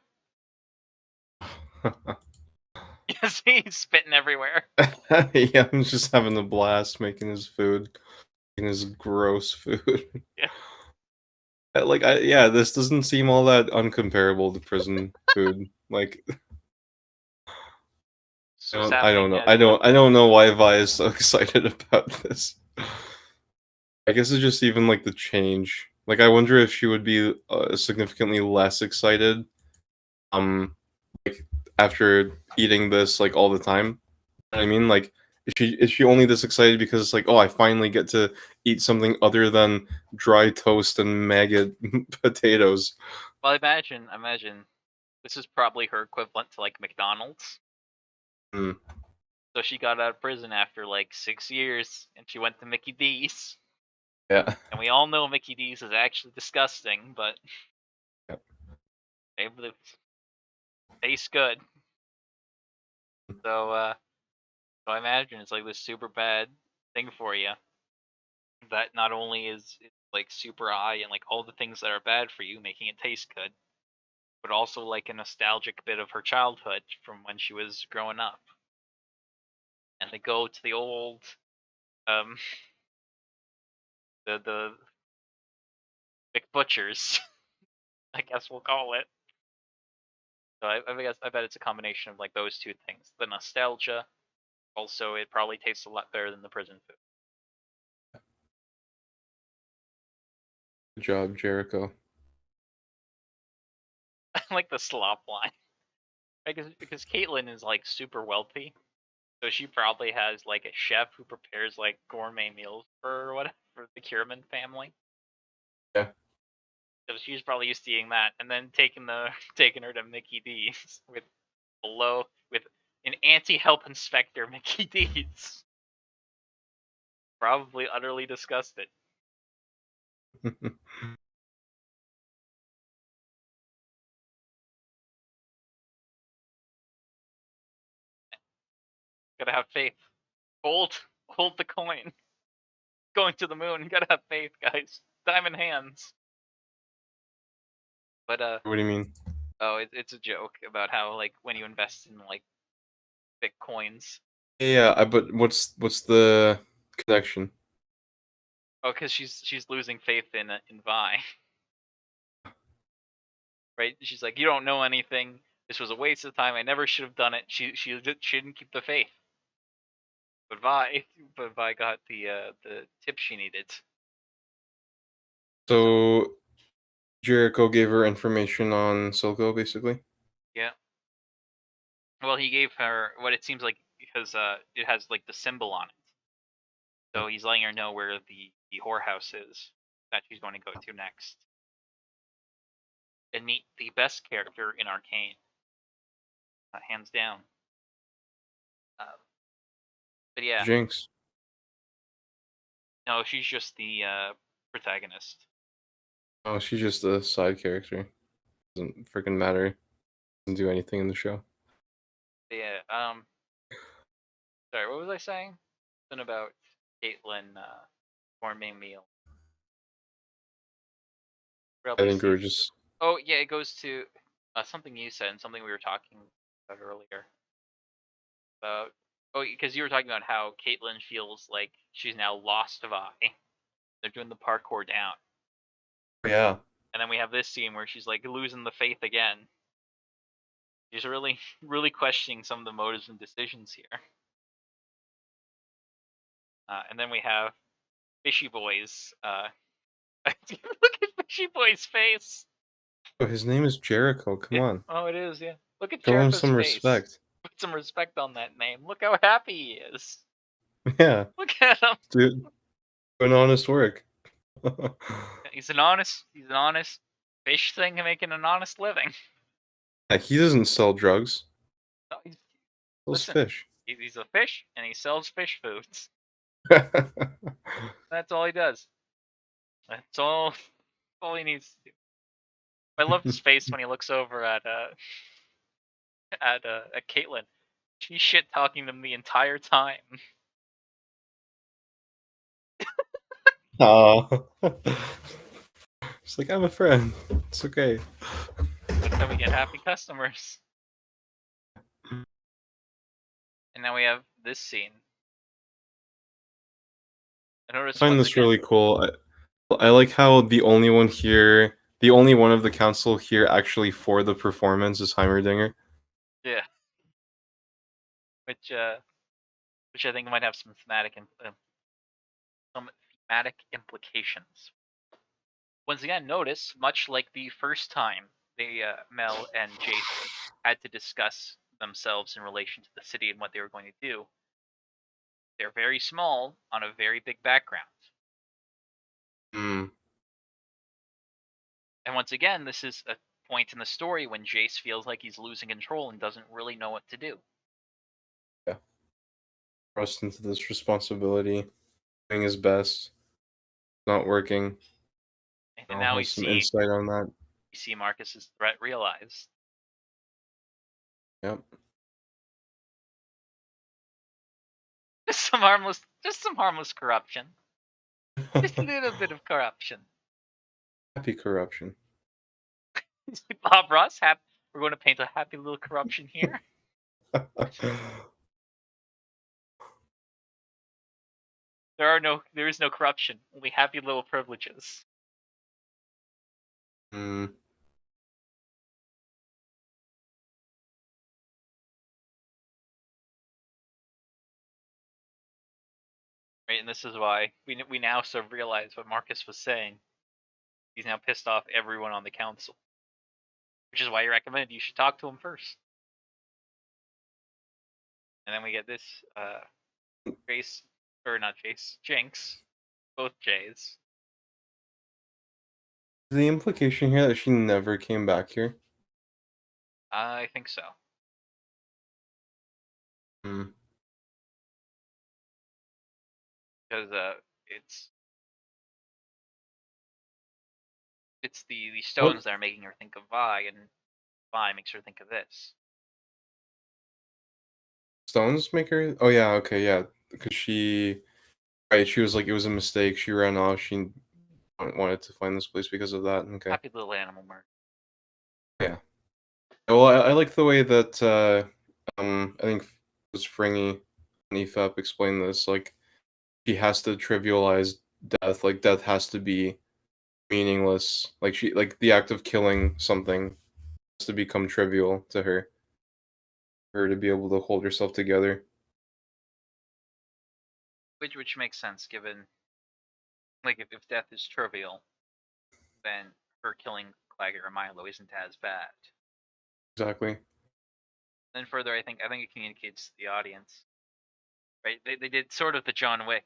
Yes, he's spitting everywhere. yeah, I'm just having a blast making his food, making his gross food. Yeah. Yeah, this doesn't seem all that uncomparable to prison food. Like, So what's happening? I don't know. Yeah, you know. I don't know why Vi is so excited about this. I guess it's just even like the change. Like, I wonder if she would be significantly less excited, like after eating this like all the time. You know what I mean, like, is she only this excited because it's like, oh, I finally get to eat something other than dry toast and maggot potatoes? Well, imagine this is probably her equivalent to like McDonald's. Mm, So she got out of prison after like 6 years, and she went to Mickey D's. yeah. And we all know Mickey D's is actually disgusting, but Yep. it tastes good. So I imagine it's like this super bad thing for you that not only is like super high and like all the things that are bad for you, making it taste good, but also like a nostalgic bit of her childhood from when she was growing up. And they go to the old, um, the McButchers, I guess we'll call it. So I bet it's a combination of like those two things: the nostalgia. Also, it probably tastes a lot better than the prison food. Good job, Jericho. I like the slop line, because Caitlyn is like super wealthy, so she probably has like a chef who prepares like gourmet meals for her or whatever for the Kierman family. Yeah. So she's probably used to eating that, and then taking her to Mickey D's with an anti-help inspector Mickey D's. Probably utterly disgusted. Gotta have faith. Hold the coin. Going to the moon. Gotta have faith, guys. Diamond hands. But What do you mean? oh, it's a joke about how like when you invest in like bitcoins. Yeah, but what's the connection? Oh, because she's losing faith in Vi. Right? She's like, you don't know anything. This was a waste of time. I never should have done it. She didn't keep the faith. But Vi got the tip she needed. So So Jericho gave her information on Silco, basically. yeah. Well, he gave her what it seems like because it has like the symbol on it. So he's letting her know where the whorehouse is that she's going to go to next. And meet the best character in Arcane, hands down. Uh, but yeah, Jinx. no, she's just the protagonist. Oh, she's just a side character. Doesn't freaking matter. Doesn't do anything in the show. But yeah. Sorry, what was I saying? Something about Caitlyn gourmet meal. I Probably think we see. were just Oh yeah, it goes to something you said and something we were talking about earlier. About because you were talking about how Caitlyn feels like she's now lost Vi. They're doing the parkour down, yeah. and then we have this scene where she's like losing the faith again. She's really, really questioning some of the motives and decisions here. And then we have Fishy Boy's. Look at Fishy Boy's face. Oh, his name is Jericho. Come on, Oh, it is. Yeah. Look at show him Jericho's some face. respect. Put some respect on that name. Look how happy he is. Yeah, Look at him. dude, doing honest work. He's an honest fish thing and making an honest living. Yeah, he doesn't sell drugs. No, He sells listen, fish. he's a fish and he sells fish foods. That's all he does. That's all he needs to do. I love his face when he looks over at at Caitlyn. She's shit talking them the entire time. Aw. She's like, I'm a friend. It's okay. That's how we get happy customers. And now we have this scene. I I notice find once this again. really cool. I like how the only one here, the only one of the council here actually for the performance is Heimerdinger. Yeah. Which I think might have some thematic implications. Once again, notice, much like the first time Mel and Jace had to discuss themselves in relation to the city and what they were going to do, they're very small on a very big background. Hmm. And once again, this is a point in the story when Jace feels like he's losing control and doesn't really know what to do. Yeah. Thrust into this responsibility, doing his best, not working. And now we Has some see insight on that. Marcus's threat realized. Yep. Just some harmless corruption. Just a little bit of corruption. Happy corruption. Bob Ross, we're going to paint a happy little corruption here. There is no corruption, only happy little privileges. Hmm. Right, and this is why we now sort of realize what Marcus was saying. He's now pissed off everyone on the council, which is why he recommended you should talk to him first. And then we get this Jace, or not Jace, Jinx, both J's. The implication here that she never came back here. I think so. Hmm. Because it's the What stones that are making her think of Vi, and Vi makes her think of this. stones make her? Oh yeah, okay, yeah. Because right, she was like, it was a mistake. She ran off. She wanted to find this place because of that. Okay. Happy little animal murder. Yeah. Well, I like the way that I think it was Fringy and EFAP explained this. Like, she has to trivialize death. Like, death has to be meaningless. Like the act of killing something has to become trivial to her. For her to be able to hold herself together. Which makes sense given, like, if death is trivial, then her killing Claggett or Milo isn't as bad. Exactly. Then further, I think it communicates to the audience, right? They did sort of the John Wick.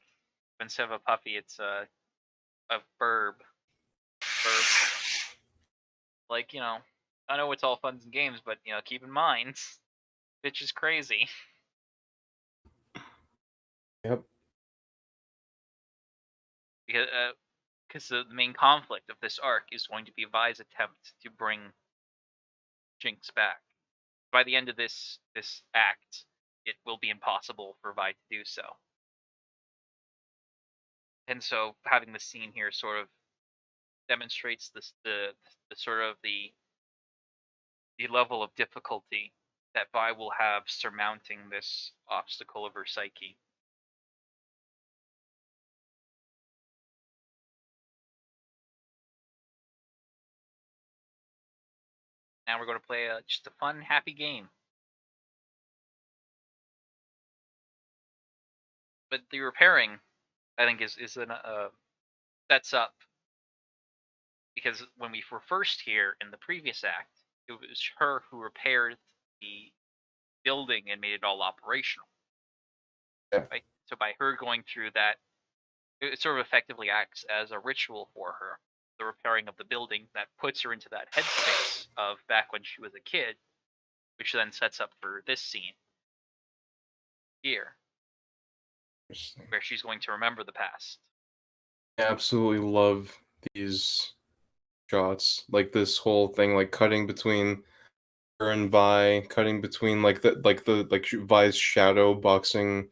Instead of a puppy, it's a burb. Like, I know it's all fun and games, but keep in mind, bitch is crazy. Yep. Because the main conflict of this arc is going to be Vi's attempt to bring Jinx back. By the end of this act, it will be impossible for Vi to do so. And so having the scene here sort of demonstrates the sort of the level of difficulty that Vi will have surmounting this obstacle of her psyche. Now we're going to play just a fun, happy game. But the repairing, I think, is sets up, because when we were first here in the previous act, it was her who repaired the building and made it all operational. Yeah. Right. So by her going through that, it sort of effectively acts as a ritual for her, the repairing of the building that puts her into that headspace of back when she was a kid, which then sets up for this scene here, where she's going to remember the past. I absolutely love these shots. Like this whole thing, like cutting between her and Vi cutting between like Vi's shadow boxing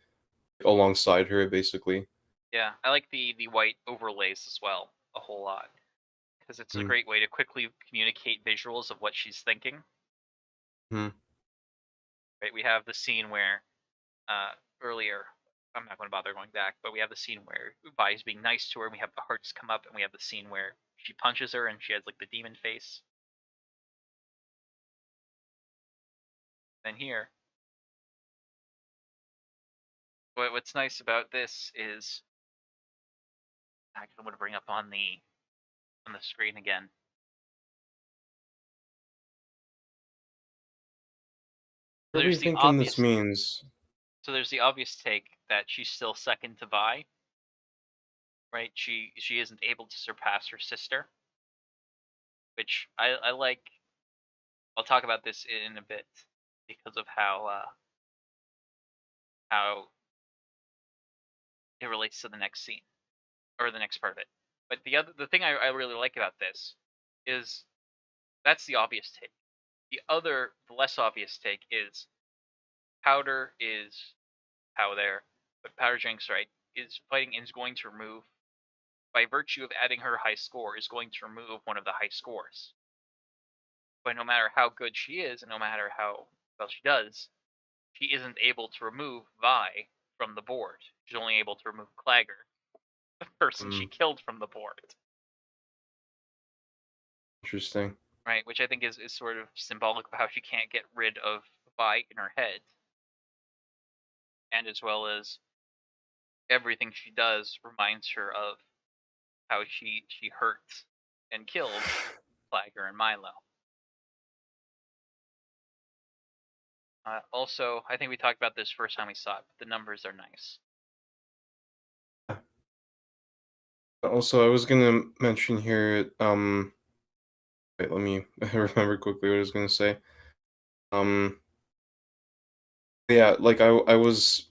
alongside her basically. Yeah, I like the white overlays as well a whole lot because it's a Mm. great way to quickly communicate visuals of what she's thinking. Mm. Right, we have the scene where earlier. I'm not going to bother going back, but we have the scene where Vi is being nice to her, and we have the hearts come up, and we have the scene where she punches her, and she has like the demon face. Then here, what's nice about this is actually I'm going to bring up on the screen again. What are you There's the thinking this obvious. means? So there's the obvious take that she's still second to Vi, right? She isn't able to surpass her sister, which I like. I'll talk about this in a bit because of how it relates to the next scene or the next part of it. But the thing I really like about this is that's the obvious take. The less obvious take is Powder is Powder, but Powder Jinx, right, is fighting and is going to remove, by virtue of adding her high score, is going to remove one of the high scores. But no matter how good she is, and no matter how well she does, she isn't able to remove Vi from the board. She's only able to remove Clagger, the person she Mm, killed, from the board. interesting. Right, which I think is sort of symbolic of how she can't get rid of Vi in her head, and as well as everything she does reminds her of how she hurt and killed Clagger and Milo. Also, I think we talked about this first time we saw it, but the numbers are nice. Also, I was gonna mention here. Wait, let me remember quickly what I was gonna say. Um, yeah, like I was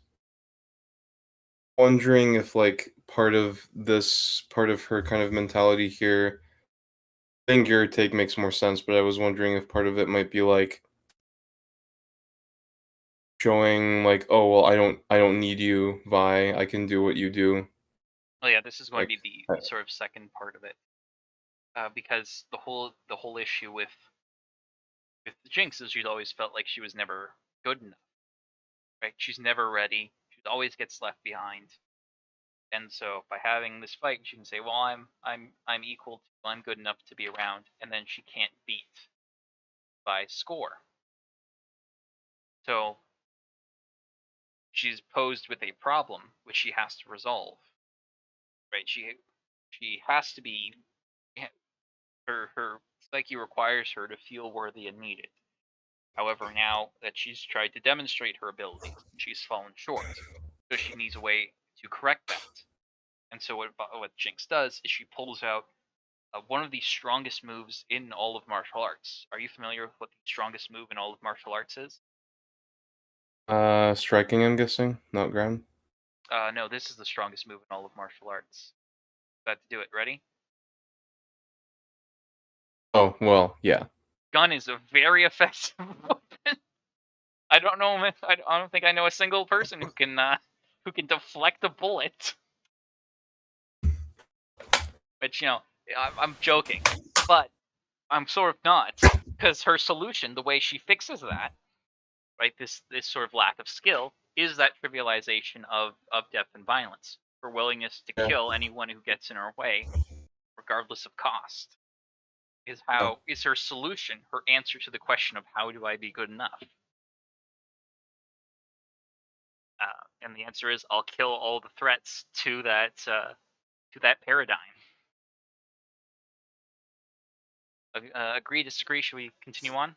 wondering if like part of her kind of mentality here. I think your take makes more sense, but I was wondering if part of it might be like showing like, oh well, I don't need you, Vi. I can do what you do. Oh yeah, this is going to Like, be the sort of second part of it, because the whole issue with Jinx is she's always felt like she was never good enough. Right, she's never ready. She always gets left behind. And so by having this fight, she can say, "Well, I'm equal to, I'm good enough to be around," and then she can't beat by score. So she's posed with a problem which she has to resolve. Right? She has to be, her psyche requires her to feel worthy and needed. However, now that she's tried to demonstrate her abilities, she's fallen short. So she needs a way to correct that. And so what Jinx does is she pulls out one of the strongest moves in all of martial arts. Are you familiar with what the strongest move in all of martial arts is? striking. I'm guessing, not ground. No, this is the strongest move in all of martial arts. About to do it. Ready? Oh well, yeah. Gun is a very effective weapon. I don't know. I don't think I know a single person who can deflect a bullet. Which I'm joking, but I'm sort of not, because her solution, the way she fixes that, right, this sort of lack of skill, is that trivialization of death and violence, her willingness to Yeah. kill anyone who gets in her way, regardless of cost, Yeah. is her solution, her answer to the question of how do I be good enough. And the answer is I'll kill all the threats to that paradigm. Agree, disagree? Should we continue on?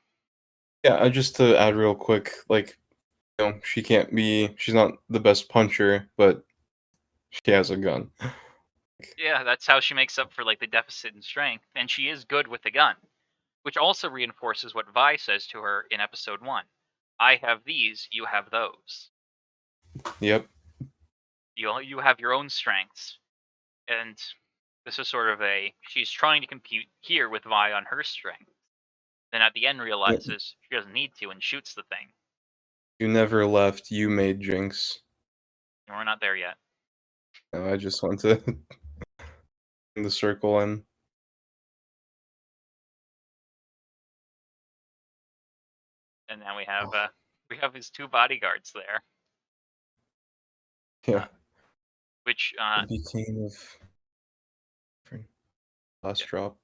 Yeah, just to add real quick, like, she's not the best puncher, but she has a gun. Yeah, that's how she makes up for like the deficit in strength, and she is good with the gun, which also reinforces what Vi says to her in episode 1. I have these, you have those. Yep. You have your own strengths, and this is sort of she's trying to compete here with Vi on her strength. Then at the end realizes she doesn't need to and shoots the thing. You never left. You made Jinx. And we're not there yet. No, I just want to in the circle and And now we have his 2 bodyguards there, yeah. which The became of last drop.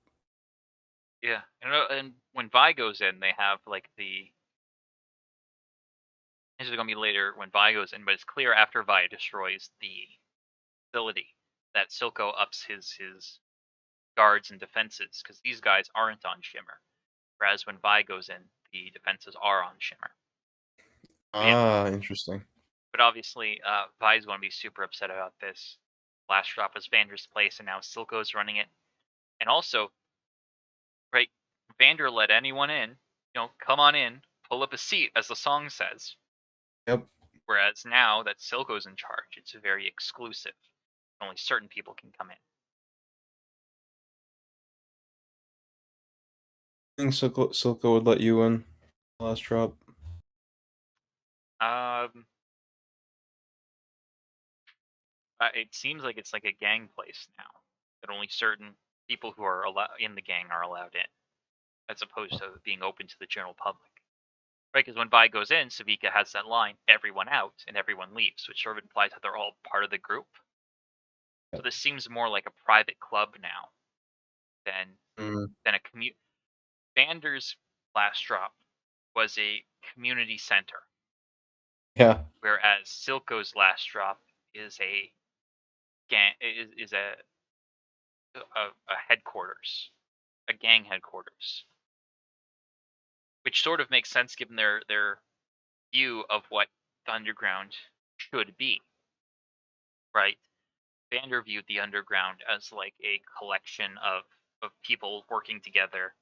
yeah, and when Vi goes in, they have like this is gonna be later when Vi goes in, but it's clear after Vi destroys the facility that Silco ups his guards and defenses because these guys aren't on Shimmer, whereas when Vi goes in, the defenses are on Shimmer. But yeah, Ah, interesting. but obviously, Vi's going to be super upset about this. Last drop was Vander's place, and now Silco's running it. And also, right, Vander let anyone in, come on in, pull up a seat, as the song says. Yep. Whereas now that Silco's in charge, it's very exclusive. Only certain people can come in. I think Silco would let you in last drop. It seems like it's like a gang place now, that only certain people who are in the gang are allowed in, as opposed to being open to the general public. Right, because when Vi goes in, Savika has that line, everyone out, and everyone leaves, which sort of implies that they're all part of the group. So this seems more like a private club now than a commute. Vander's last drop was a community center, Yeah. whereas Silco's last drop is a gang is a headquarters, a gang headquarters, which sort of makes sense given their view of what the underground should be, right? Vander viewed the underground as like a collection of people working together,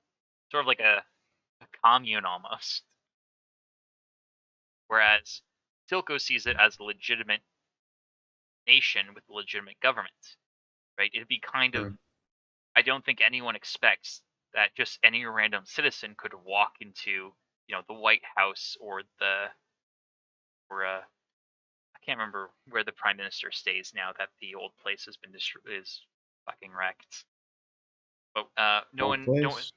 sort of like a commune almost. Whereas Silco sees it as a legitimate nation with a legitimate government, right? It'd be kind of, I don't think anyone expects that just any random citizen could walk into, the White House or I can't remember where the prime minister stays now that the old place has been is fucking wrecked. But no one. Place.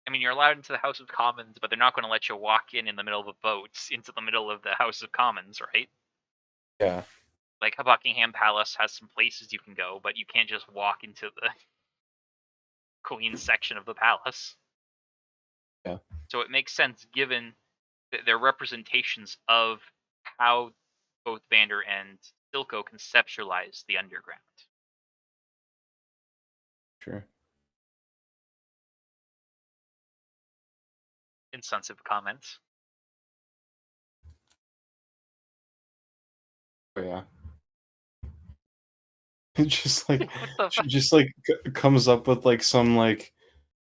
I mean, you're allowed into the House of Commons, but they're not going to let you walk in the middle of a vote into the middle of the House of Commons, right? Yeah. Like Buckingham Palace has some places you can go, but you can't just walk into the Queen's section of the palace. Yeah. So it makes sense given their representations of how both Vander and Silco conceptualize the underground. Sure. Insensitive comments. Oh yeah. It just like What the she fuck? just like comes up with like some like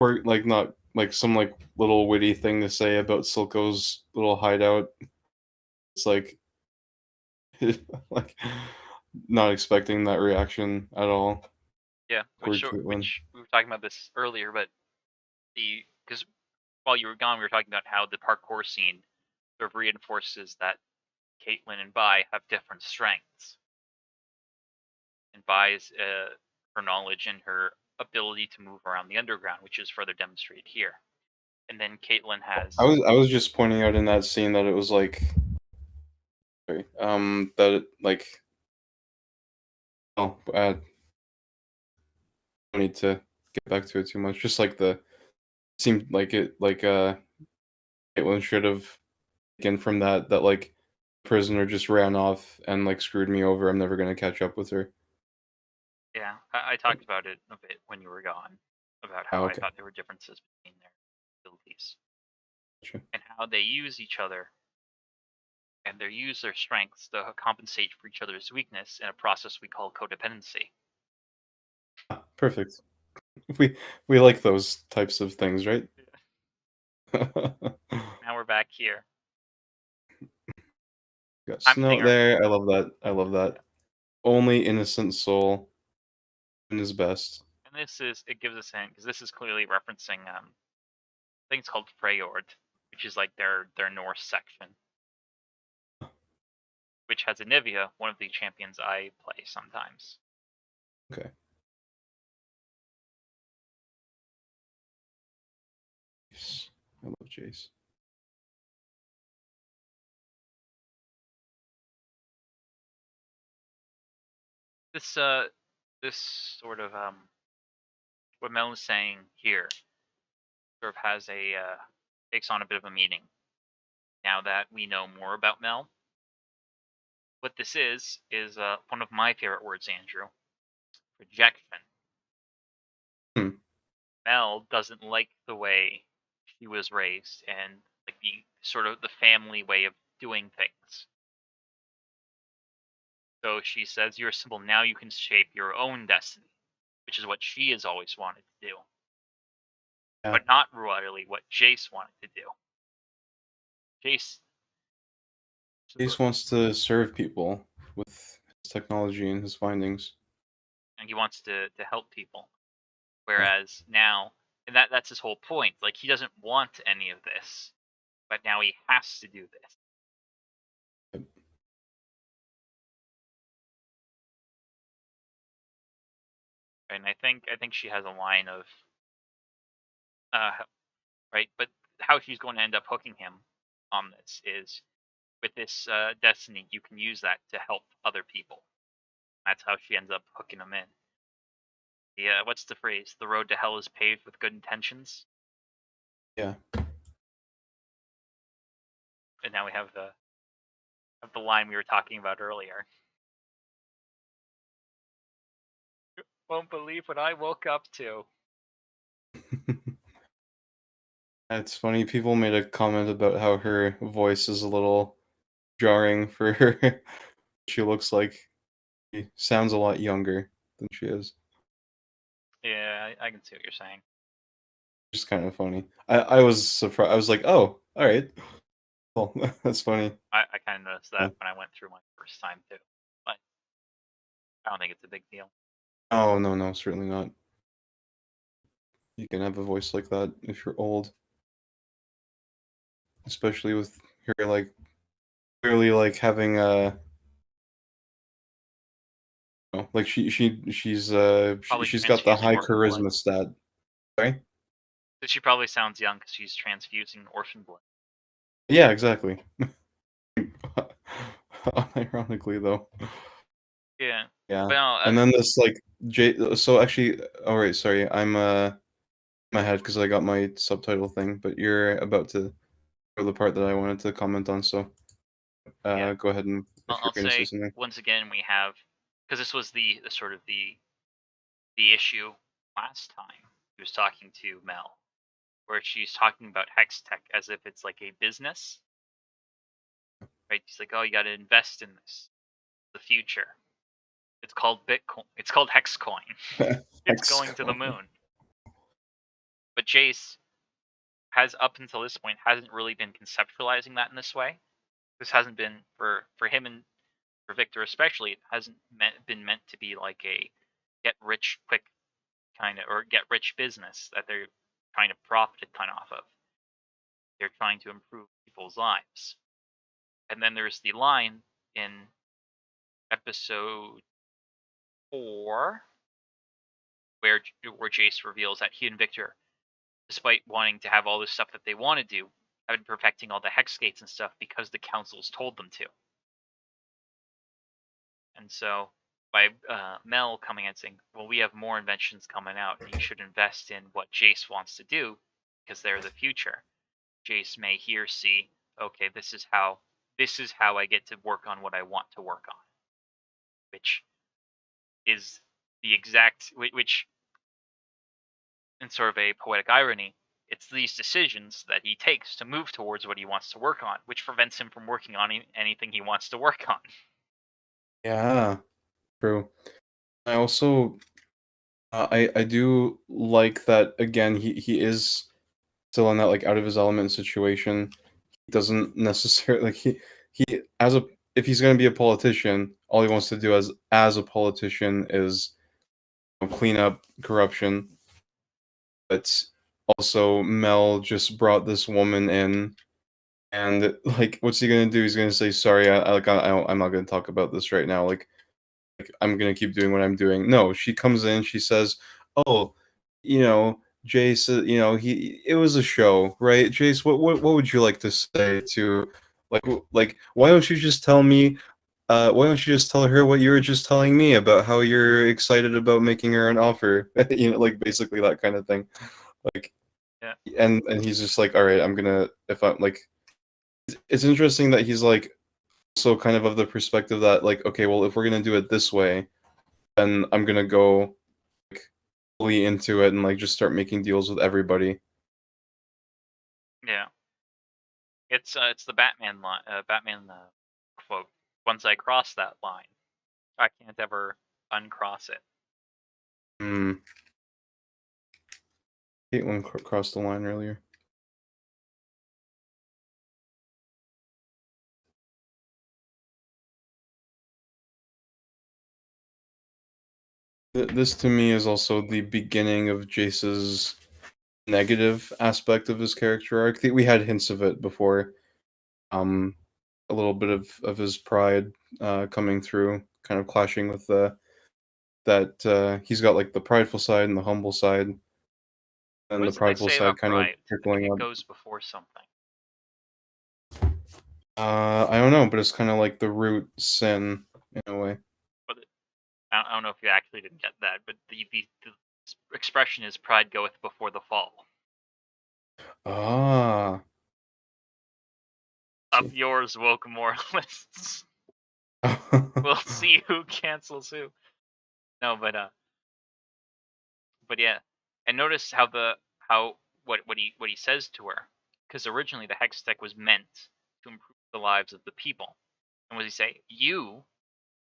or like not like some like little witty thing to say about Silco's little hideout. It's like like not expecting that reaction at all. Yeah, Poor which Caitlyn. we were talking about this earlier, but because while you were gone, we were talking about how the parkour scene sort of reinforces that Caitlyn and Vi have different strengths, and Vi's her knowledge and her ability to move around the underground, which is further demonstrated here. And then Caitlyn has I was just pointing out in that scene that it was like sorry, that it, like oh don't need to get back to it too much. Just like the seemed like it like Caitlyn should have taken from that like prisoner just ran off and like screwed me over. I'm never gonna catch up with her. yeah, I talked about it a bit when you were gone about Oh, how I okay. thought there were differences between their abilities Gotcha. and how they use each other and they use their strengths to compensate for each other's weakness in a process we call codependency. Ah, perfect. We like those types of things, right? Now we're back here. Got I'm snow Thinger. there. I love that. I love that. Only innocent soul in his best. And this is, it gives us a hint because this is clearly referencing think it's called Freyord, which is like their Norse section, which has Anivia, one of the champions I play sometimes. Okay. Jace. I love Jace. This sort of what Mel is saying here sort of has a takes on a bit of a meaning now that we know more about Mel. What this is one of my favorite words, Andrew. Projection. Hmm. Mel doesn't like the way she was raised and like the sort of the family way of doing things. So she says, "You're a symbol. Now you can shape your own destiny," which is what she has always wanted to do, Yeah. but not really what Jace wanted to do. Jace Jace wants to serve people with his technology and his findings. and he wants to help people. Whereas now, and that's his whole point. Like he doesn't want any of this, but now he has to do this. Yep. And I think she has a line of, right, but how she's going to end up hooking him on this is with this destiny. You can use that to help other people. That's how she ends up hooking him in. The what's the phrase? The road to hell is paved with good intentions. Yeah. And now we have the line we were talking about earlier. Won't believe what I woke up to. It's funny. People made a comment about how her voice is a little jarring for her. She looks like she sounds a lot younger than she is. Yeah, I can see what you're saying. Just kind of funny. I was surprised. I was like, oh, all right. Well, that's funny. I kind of noticed Yeah. that when I went through my first time too, but I don't think it's a big deal. Oh, no, certainly not. You can have a voice like that if you're old, especially with her like clearly like having like Probably she's got the transfusing high orphan blood. charisma stat. Sorry? So she probably sounds young because she's transfusing orphan blood. Yeah, exactly. Ironically though. Yeah, Yeah. but no, And then this like so actually all right, sorry. I'm my head because I got my subtitle thing, but you're about to go the part that I wanted to comment on, so yeah. go ahead and if you're I'll going to say say something. once again we have, because this was the sort of the issue last time he was talking to Mel, where she's talking about hex tech as if it's like a business, right? She's like, "Oh, you got to invest in this, the future. It's called Bitcoin. It's called Hexcoin. It's going to the Excellent. moon." But Jace has up until this point hasn't really been conceptualizing that in this way. This hasn't been for him and for Victor especially. It hasn't been meant to be like a get rich quick kind of or get rich business that they're trying to profit a ton off of. They're trying to improve people's lives. And then there's the line in episode 4 where Jace reveals that he and Victor, despite wanting to have all this stuff that they want to do, have been perfecting all the hex gates and stuff because the councils told them to. And so by Mel coming and saying, "Well, we have more inventions coming out, and you should invest in what Jace wants to do because they're the future." Jace may here see, okay, this is how I get to work on what I want to work on, which is the exact which in sort of a poetic irony, it's these decisions that he takes to move towards what he wants to work on, which prevents him from working on anything he wants to work on. Yeah, true. I also I do like that again he is still in that like out of his element situation. He doesn't necessarily like he as a if he's going to be a politician, all he wants to do as a politician is clean up corruption. But also Mel just brought this woman in, and like, what's he gonna do? He's gonna say, "Sorry, I'm not gonna talk about this right now." Like I'm gonna keep doing what I'm doing. No, she comes in, she says, "Oh, you know, Jace, he it was a show, right? Jace, what would you like to say to like why don't you just tell me why don't you just tell her what you were just telling me about how you're excited about making her an offer?" Like basically that kind of thing. Like Yeah. and he's just like, "All right, I'm gonna if I'm like." It's interesting that he's like also kind of the perspective that like, okay, well, if we're gonna do it this way, then I'm gonna go like fully into it and like just start making deals with everybody. Yeah. It's the Batman line. Batman quote. Once I cross that line, I can't ever uncross it. Hmm. Caitlyn crossed the line earlier. This to me is also the beginning of Jace's negative aspect of his character arc. We had hints of it before. Um, a little bit of his pride coming through, kind of clashing with the that he's got like the prideful side and the humble side, and What the does it like prideful say side about kind of pride? I think trickling it up. goes before something. I don't know, but it's kind of like the root sin in a way. But I don't know if you actually didn't get that, but the expression is "pride goeth before the fall." Ah, Up see. yours, woke moralists. We'll see who cancels who. No, but yeah, and notice how what he says to her, because originally the hex tech was meant to improve the lives of the people. And what does he say? You,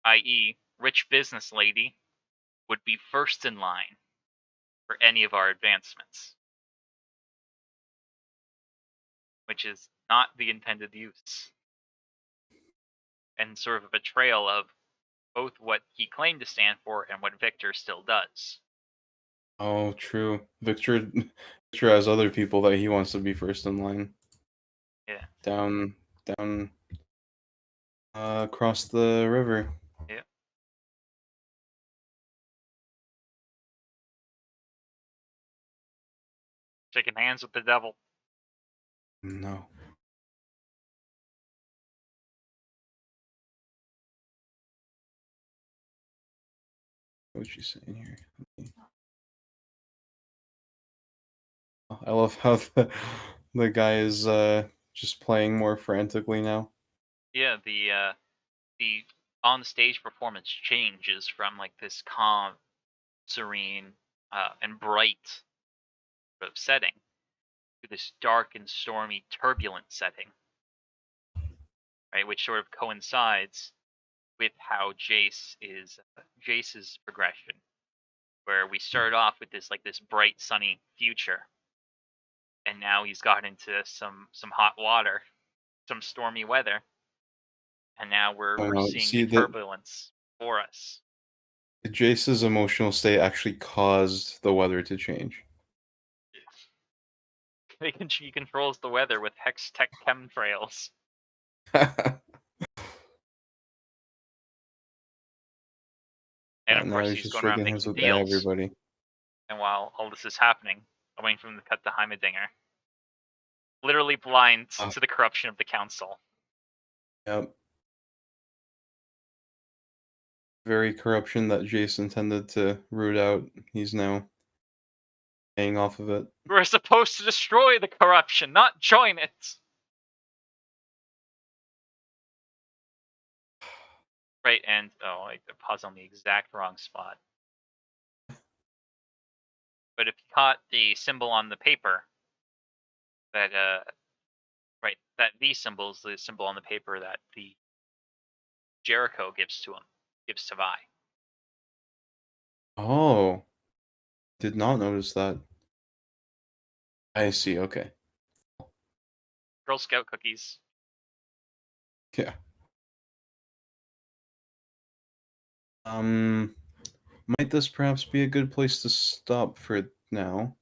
i.e., rich business lady, would be first in line for any of our advancements, which is not the intended use, and sort of a betrayal of both what he claimed to stand for and what Victor still does. Oh, true. Victor has other people that he wants to be first in line. Yeah, Down, across the river. yeah. Shaking hands with the devil. No. What's she saying here? I love how the guy is just playing more frantically now. Yeah, the on stage performance changes from like this calm, serene, and bright sort of setting to this dark and stormy, turbulent setting, right? Which sort of coincides with how Jace's progression, where we started off with this bright, sunny future, and now he's got into some hot water, some stormy weather, and now we're seeing the See that turbulence for us. Jace's emotional state actually caused the weather to change. He controls the weather with hex tech chemtrails. And Yeah, of now course, he's he's just going around shaking hands making with deals. everybody. And while all this is happening, I'm waiting for him to cut the Heimerdinger. Literally blind Ah, to the corruption of the council. yep. Very corruption that Jace intended to root out. He's now paying off of it. We're supposed to destroy the corruption, not join it. Right, and I paused on the exact wrong spot. But if you caught the symbol on the paper, that right, that V symbol is the symbol on the paper that the Jericho gives to him, gives to Vi. Oh, did not notice that. I see. Okay. Girl Scout cookies. Yeah. Um, might this perhaps be a good place to stop for now?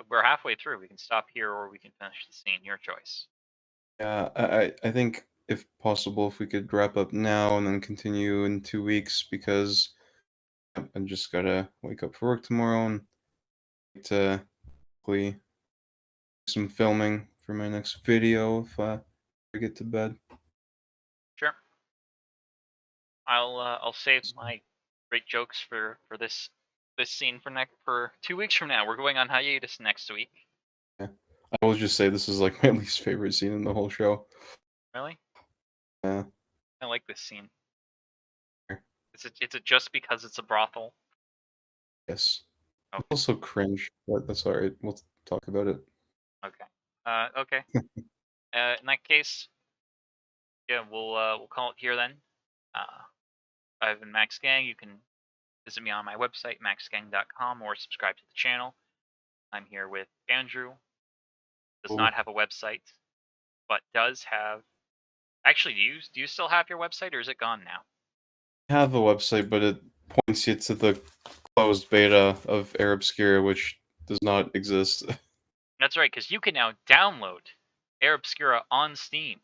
we're halfway through. We can stop here, or we can finish the scene. Your choice. Yeah, I think if possible, if we could wrap up now and then continue in 2 weeks, because I just gotta wake up for work tomorrow and to hopefully do some filming for my next video if I get to bed. Sure. I'll save my great jokes for this scene for 2 weeks from now. We're going on hiatus next week. Yeah. I will just say this is like my least favorite scene in the whole show. Really? Yeah. I like this scene. Sure. It's a just because it's a brothel. Yes. It's Okay. also cringe, but that's alright. We'll talk about it. Okay. Okay. In that case, yeah, we'll call it here then. Uh, I've been Max Gang. You can visit me on my website, maxgang.com, or subscribe to the channel. I'm here with Andrew. Does Oh, not have a website, but does have. Actually, do you still have your website, or is it gone now? I have a website, but it points you to the closed beta of Air Obscura, which does not exist. That's right, because you can now download Air Obscura on Steam.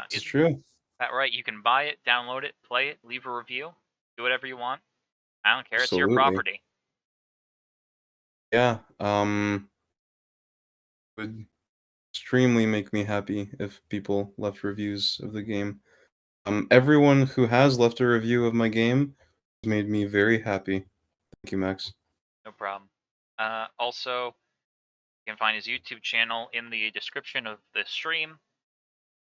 It's Isn't true. that right? You can buy it, download it, play it, leave a review, do whatever you want. I don't care. It's your Absolutely. property. Yeah. Would extremely make me happy if people left reviews of the game. Everyone who has left a review of my game has made me very happy. Thank you, Max. No problem. Also, you can find his YouTube channel in the description of the stream.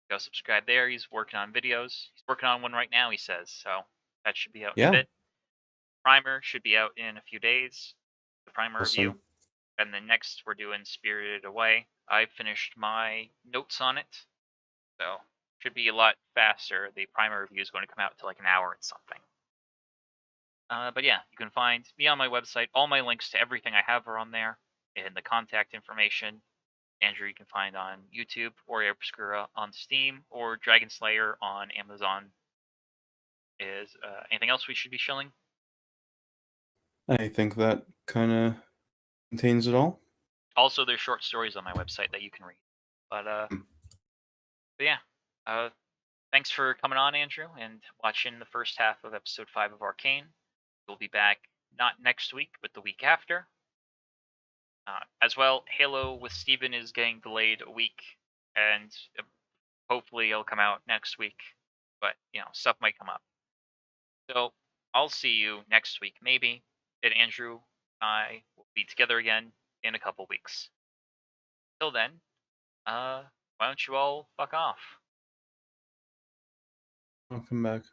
Go subscribe there. He's working on videos. He's working on one right now, he says. So that should be out in a Yeah, bit. Primer should be out in a few days. The primer review. awesome. And then next we're doing Spirited Away. I finished my notes on it. So should be a lot faster. The primer review is going to come out to like an hour and something. But yeah, you can find me on my website. All my links to everything I have are on there. And the contact information. Andrew you can find on YouTube, or Obscura on Steam, or Dragon Slayer on Amazon. Is anything else we should be shilling? I think that kind of contains it all. Also, there's short stories on my website that you can read. But Mm. but yeah, thanks for coming on, Andrew, and watching the first half of episode 5 of Arcane. We'll be back not next week, but the week after. As well, Halo with Steven is getting delayed a week, and hopefully it'll come out next week. But stuff might come up. So I'll see you next week, maybe. And Andrew and I will be together again in a couple weeks. Till then, why don't you all fuck off? I'll come back.